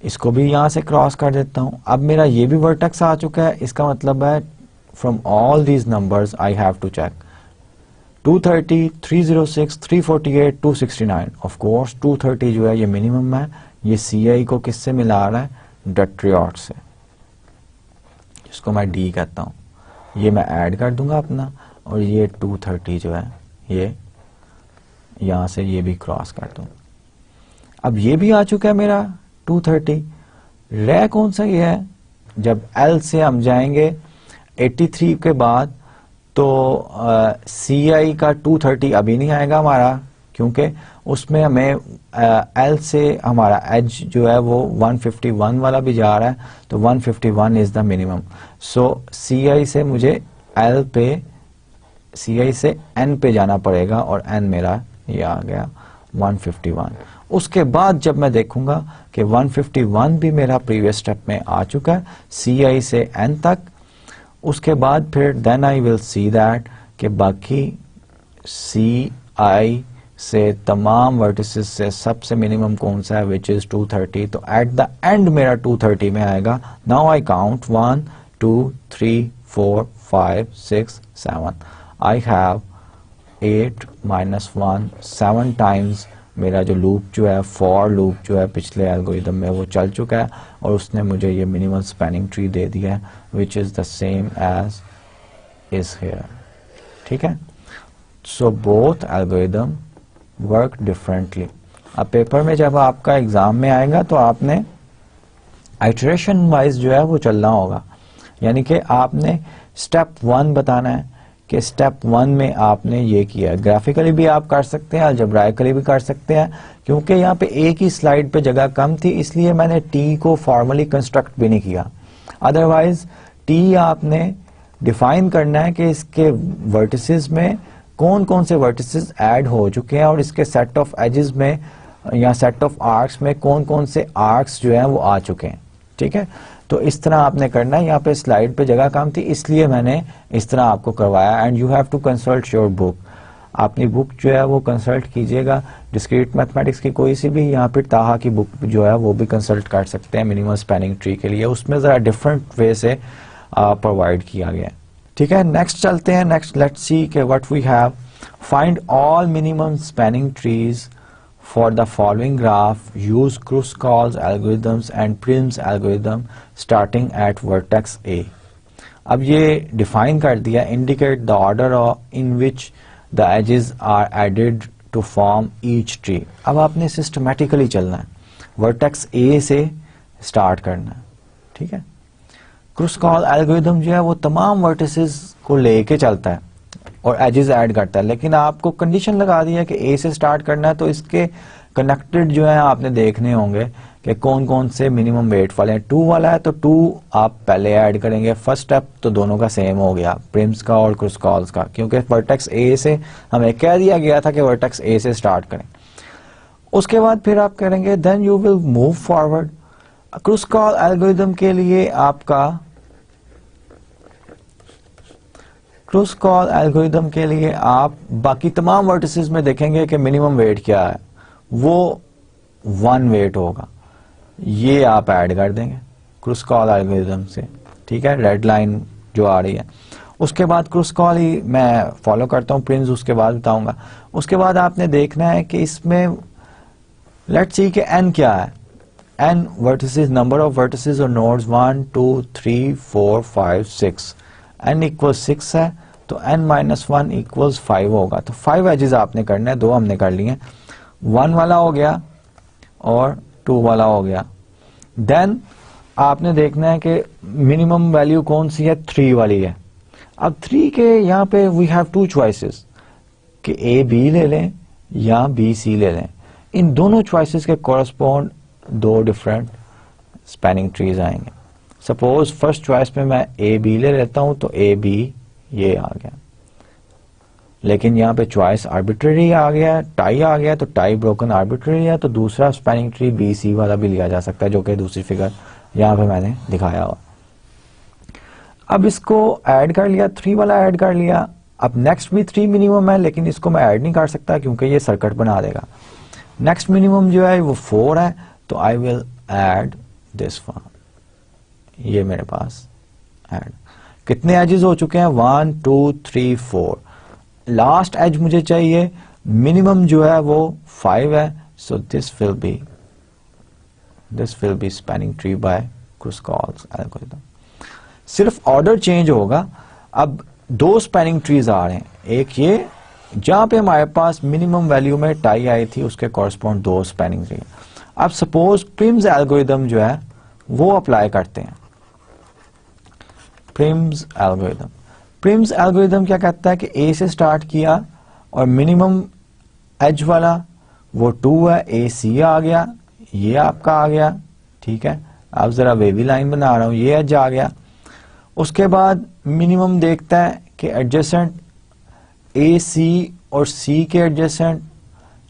इसको भी यहां से क्रॉस कर देता हूं। अब मेरा ये भी वर्टेक्स आ चुका है, इसका मतलब है from all these numbers I have to check 230 306 348 269। Of course 230 जो है ये मिनिमम है, ये सी आई को किससे मिला रहा है, डट्रियॉट से, जिसको मैं डी कहता हूं। ये मैं ऐड कर दूंगा अपना, और ये 230 जो है ये यहां से ये भी क्रॉस कर दूंगा। अब ये भी आ चुका है मेरा 230। रह कौन सा ये है, जब एल से हम जाएंगे 83 के बाद तो सी आई का 230 अभी नहीं आएगा हमारा, क्योंकि उसमें हमें एल से हमारा एज जो है वो 151 वाला भी जा रहा है, तो 151 इज द मिनिमम। सो सी आई से मुझे एल पे, सी आई से एन पे जाना पड़ेगा, और एन मेरा ये आ गया 151। उसके बाद जब मैं देखूंगा कि 151 भी मेरा प्रीवियस स्टेप में आ चुका है सी आई से एन तक, उसके बाद फिर then I will see that कि बाकी सी आई से तमाम वर्टिसेस से सबसे मिनिमम कौन सा है, विच इज 230। तो एट द एंड मेरा 230 में आएगा। Now I count 1 2 3 4 5 6 7, I have 8 - 1 7 times मेरा जो लूप जो है, फॉर लूप जो है पिछले एल्गोरिदम में वो चल चुका है, और उसने मुझे ये मिनिमल स्पैनिंग ट्री दे दिया है, which is the same edge is here, ठीक है। So both algorithm work differently. अब पेपर में जब आपका एग्जाम में आएगा तो आपने आइटरेशन वाइज जो है वो चलना होगा, यानी कि आपने स्टेप 1 बताना है कि स्टेप 1 में आपने ये किया। ग्राफिकली भी आप कर सकते हैं, अलजेब्राइकली भी कर सकते हैं, क्योंकि यहाँ पे एक ही स्लाइड पे जगह कम थी, इसलिए मैंने टी को फॉर्मली कंस्ट्रक्ट भी नहीं किया। अदरवाइज टी आपने डिफाइन करना है कि इसके वर्टिसेस में कौन कौन से वर्टिसेस ऐड हो चुके हैं, और इसके सेट ऑफ एजेस में या सेट ऑफ आर्क्स में कौन कौन से आर्क्स जो हैं वो आ चुके हैं, ठीक है। तो इस तरह आपने करना है। यहाँ पे स्लाइड पे जगह कम थी, इसलिए मैंने इस तरह आपको करवाया। And you have to consult your book, अपनी बुक जो है वो कंसल्ट कीजिएगा। डिस्क्रीट मैथमेटिक्स की कोई सी भी, यहाँ पे ताहा की बुक जो है वो भी कंसल्ट कर सकते हैं मिनिमम स्पैनिंग ट्री के लिए, उसमें ज़रा डिफरेंट वे से प्रोवाइड किया गया है, ठीक है। नेक्स्ट चलते हैं। नेक्स्ट लेट्स सी के what we have. Find all minimum spanning trees for the following graph, use Kruskal algorithms and Prim's algorithm starting at vertex A. अब ये define कर दिया, indicate the order in which the edges are added to form each tree. अब आपने systematically चलना है, vertex A से start करना है, ठीक है। Kruskal algorithm जो है वो तमाम vertices को लेके चलता है और एजेस ऐड करता है, लेकिन आपको कंडीशन लगा दी है कि ए से स्टार्ट करना है, तो इसके कनेक्टेड जो है आपने देखने होंगे कि कौन कौन से मिनिमम वेट वाले हैं। 2 वाला है तो 2 आप पहले ऐड करेंगे, फर्स्ट स्टेप तो दोनों का सेम हो गया, प्रिम्स का और क्रुस्कॉल्स का, क्योंकि वर्टेक्स ए से हमें कह दिया गया था कि वर्टेक्स ए से स्टार्ट करें। उसके बाद फिर आप करेंगे then you will move forward. Kruskal algorithm के लिए आपका क्रुस्कॉल एल्गोरिथम के लिए आप बाकी तमाम वर्टिसेस में देखेंगे कि मिनिमम वेट क्या है, वो 1 वेट होगा, ये आप ऐड कर देंगे क्रुस्कॉल एल्गोरिथम से, ठीक है, रेड लाइन जो आ रही है। उसके बाद क्रूसकॉल ही मैं फॉलो करता हूँ, प्रिम्स उसके बाद बताऊंगा। उसके बाद आपने देखना है कि इसमें लेट्स सी कि n क्या है, n vertices, number of vertices और नोड्स 1 2 3 4 5 6, n इक्वल्स 6 है तो n माइनस 1 इक्वल्स 5 होगा। तो 5 एजेस आपने करना है, 2 हमने कर लिए, 1 वाला हो गया और 2 वाला हो गया। देन आपने देखना है कि मिनिमम वैल्यू कौन सी है, 3 वाली है। अब 3 के यहाँ पे वी हैव 2 चॉइसेस कि ए बी ले लें या बी सी ले लें। इन दोनों चॉइसेस के कॉरस्पॉन्ड 2 डिफरेंट स्पैनिंग ट्रीज आएंगे। सपोज फर्स्ट चॉइस में मैं ए बी ले लेता हूं तो ए बी ये आ गया, लेकिन यहाँ पे चॉइस आर्बिट्ररी आ गया, टाई आ गया, तो टाई ब्रोकन आर्बिट्ररी है, तो दूसरा स्पैनिंग ट्री बी सी वाला भी लिया जा सकता है, जो कि दूसरी फिगर यहाँ पे मैंने दिखाया हुआ। अब इसको ऐड कर लिया, 3 वाला ऐड कर लिया। अब नेक्स्ट भी 3 मिनिमम है, लेकिन इसको मैं ऐड नहीं कर सकता क्योंकि ये सर्किट बना देगा। नेक्स्ट मिनिमम जो है वो 4 है, तो I will add this one, ये मेरे पास ऐड। कितने एजेस हो चुके हैं, 1 2 3 4। लास्ट एज मुझे चाहिए, मिनिमम जो है वो 5 है, so this will be spanning tree by Kruskal's algorithm. सिर्फ ऑर्डर चेंज होगा। अब 2 स्पैनिंग ट्रीज आ रहे हैं, एक ये जहां पे हमारे पास मिनिमम वैल्यू में टाई आई थी उसके कॉरस्पॉन्ड 2 स्पैनिंग ट्री। अब सपोज प्रिम्स एल्गोरिथम जो है वो अप्लाई करते हैं। प्रिम्स एल्गोरिथम क्या कहता है कि ए से स्टार्ट किया और मिनिमम एज वाला वो 2 है, ए सी आ गया, ये आपका आ गया, ठीक है। अब जरा वेवी लाइन बना रहा हूं, ये एज आ गया। उसके बाद मिनिमम देखता है कि एडजेसेंट ए सी और सी के एडजेसेंट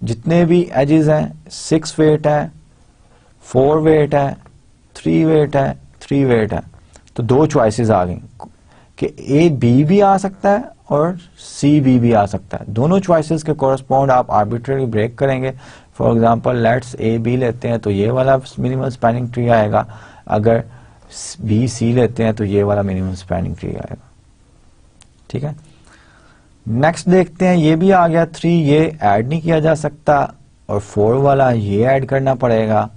जितने भी एजेस हैं 6 वेट है, 4 वेट है, 3 वेट है, 3 वेट है। तो 2 चॉइसेस आ गई कि ए बी भी आ सकता है और सी बी भी आ सकता है। दोनों चॉइसेस के कॉरस्पॉन्ड आप आर्बिट्ररी ब्रेक करेंगे। For example let's A B लेते हैं तो ये वाला मिनिमम स्पैनिंग ट्री आएगा, अगर बी सी लेते हैं तो ये वाला मिनिमम स्पैनिंग ट्री आएगा, ठीक है। नेक्स्ट देखते हैं, ये भी आ गया 3, ये ऐड नहीं किया जा सकता, और 4 वाला ये ऐड करना पड़ेगा।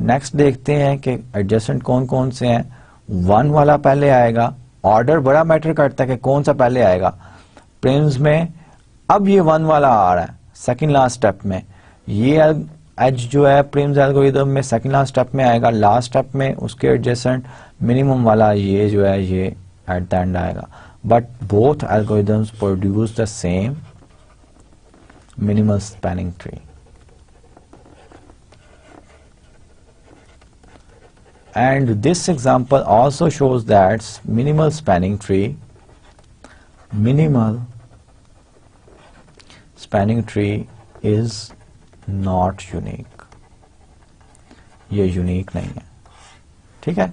नेक्स्ट देखते हैं कि एडजेसेंट कौन कौन से हैं, 1 वाला पहले आएगा। ऑर्डर बड़ा मैटर करता है कि कौन सा पहले आएगा प्रिम्स में। अब ये 1 वाला आ रहा है सेकंड लास्ट स्टेप में, ये एज जो है प्रिम्स एल्गोरिथम में सेकंड लास्ट स्टेप में आएगा। लास्ट स्टेप में उसके एडजेसेंट मिनिमम वाला ये जो है ये एट द एंड आएगा। But both algorithms produce the same minimal spanning tree. And this example also shows that minimal spanning tree is not unique. ये यूनिक नहीं है, ठीक है।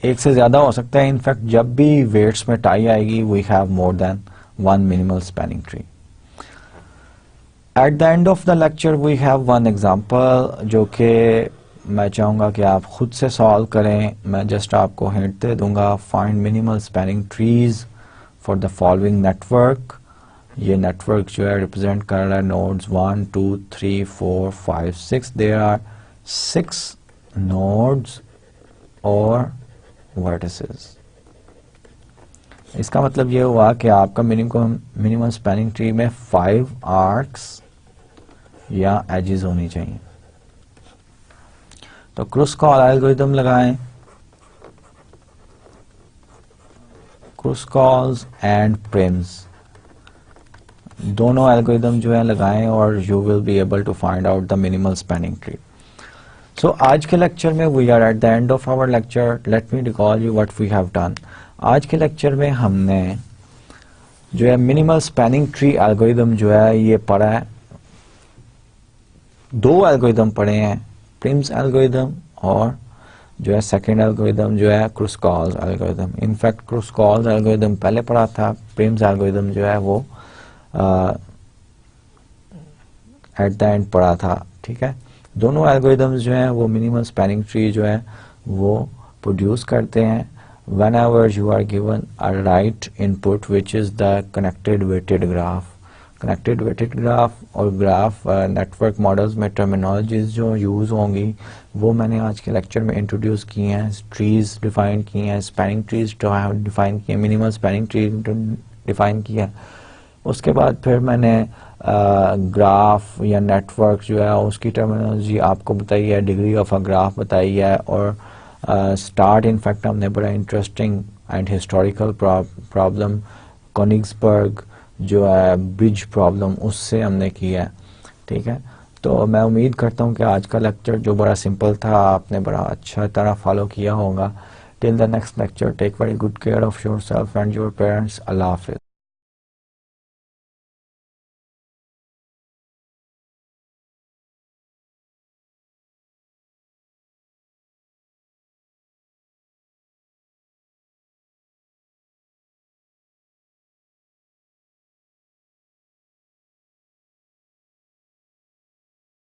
एक से ज्यादा हो सकता है। इनफैक्ट जब भी वेट्स में टाई आएगी we have more than 1 minimal spanning tree. At the end of the lecture we have 1 example जो कि मैं चाहूंगा कि आप खुद से सॉल्व करें। मैं जस्ट आपको हिंट दे दूंगा, find minimal spanning trees for the following network. ये नेटवर्क जो है रिप्रेजेंट कर रहा है नोड्स 1 2 3 4 5 6। देयर आर 6 नोड्स और वर्टिसेस। इसका मतलब ये हुआ कि आपका मिनिमम स्पैनिंग ट्री में 5 आर्क्स या एजेस होनी चाहिए। तो क्रूसकॉल एल्गोरिथम लगाएं, क्रूसकॉल्स एंड प्रिम्स दोनों एल्गोरिथम जो है लगाएं और you will be able to find out the minimal spanning tree. So आज के लेक्चर में we are at the end of our lecture. Let me recall you what we have done. आज के लेक्चर में हमने जो है मिनिमल स्पैनिंग ट्री एल्गोरिथम जो है ये पढ़ा है। 2 एल्गोरिथम पढ़े हैं, प्रिम्स एल्गोरिथम और जो है सेकेंड एल्गोरिथम जो है क्रूसकॉल्स एल्गोरिथम। इनफैक्ट क्रूसकॉल्स एल्गोरिथम पहले पढ़ा था, प्रिम्स एल्गोरिथम जो है वो एट द एंड पढ़ा था, ठीक है। दोनों एल्गोरिथम्स जो हैं वो मिनिमल स्पैनिंग ट्री जो है वो प्रोड्यूस करते हैं। whenever you are given a right input which is the connected weighted graph. Connected weighted graph और ग्राफ नेटवर्क मॉडल्स में टर्मिनोलॉजीज जो यूज़ होंगी वो मैंने आज के लेक्चर में इंट्रोड्यूस की हैं. ट्रीज डिफाइन की हैं, स्पैनिंग ट्रीज डिफाइन की हैं, मिनिमल स्पैनिंग ट्री डिफाइन किया है. उसके बाद फिर मैंने ग्राफ या नेटवर्क जो है उसकी टर्मिनोलॉजी आपको बताई है, डिग्री ऑफ अ ग्राफ बताई है, और स्टार्ट इनफैक्ट हमने बड़ा interesting and historical problem Königsberg जो है ब्रिज प्रॉब्लम उससे हमने किया है. ठीक है, तो मैं उम्मीद करता हूँ कि आज का लेक्चर जो बड़ा सिंपल था आपने बड़ा अच्छा तरह फॉलो किया होगा. Till the next lecture, take very good care of your self and your parents. अल्लाह हाफिज़.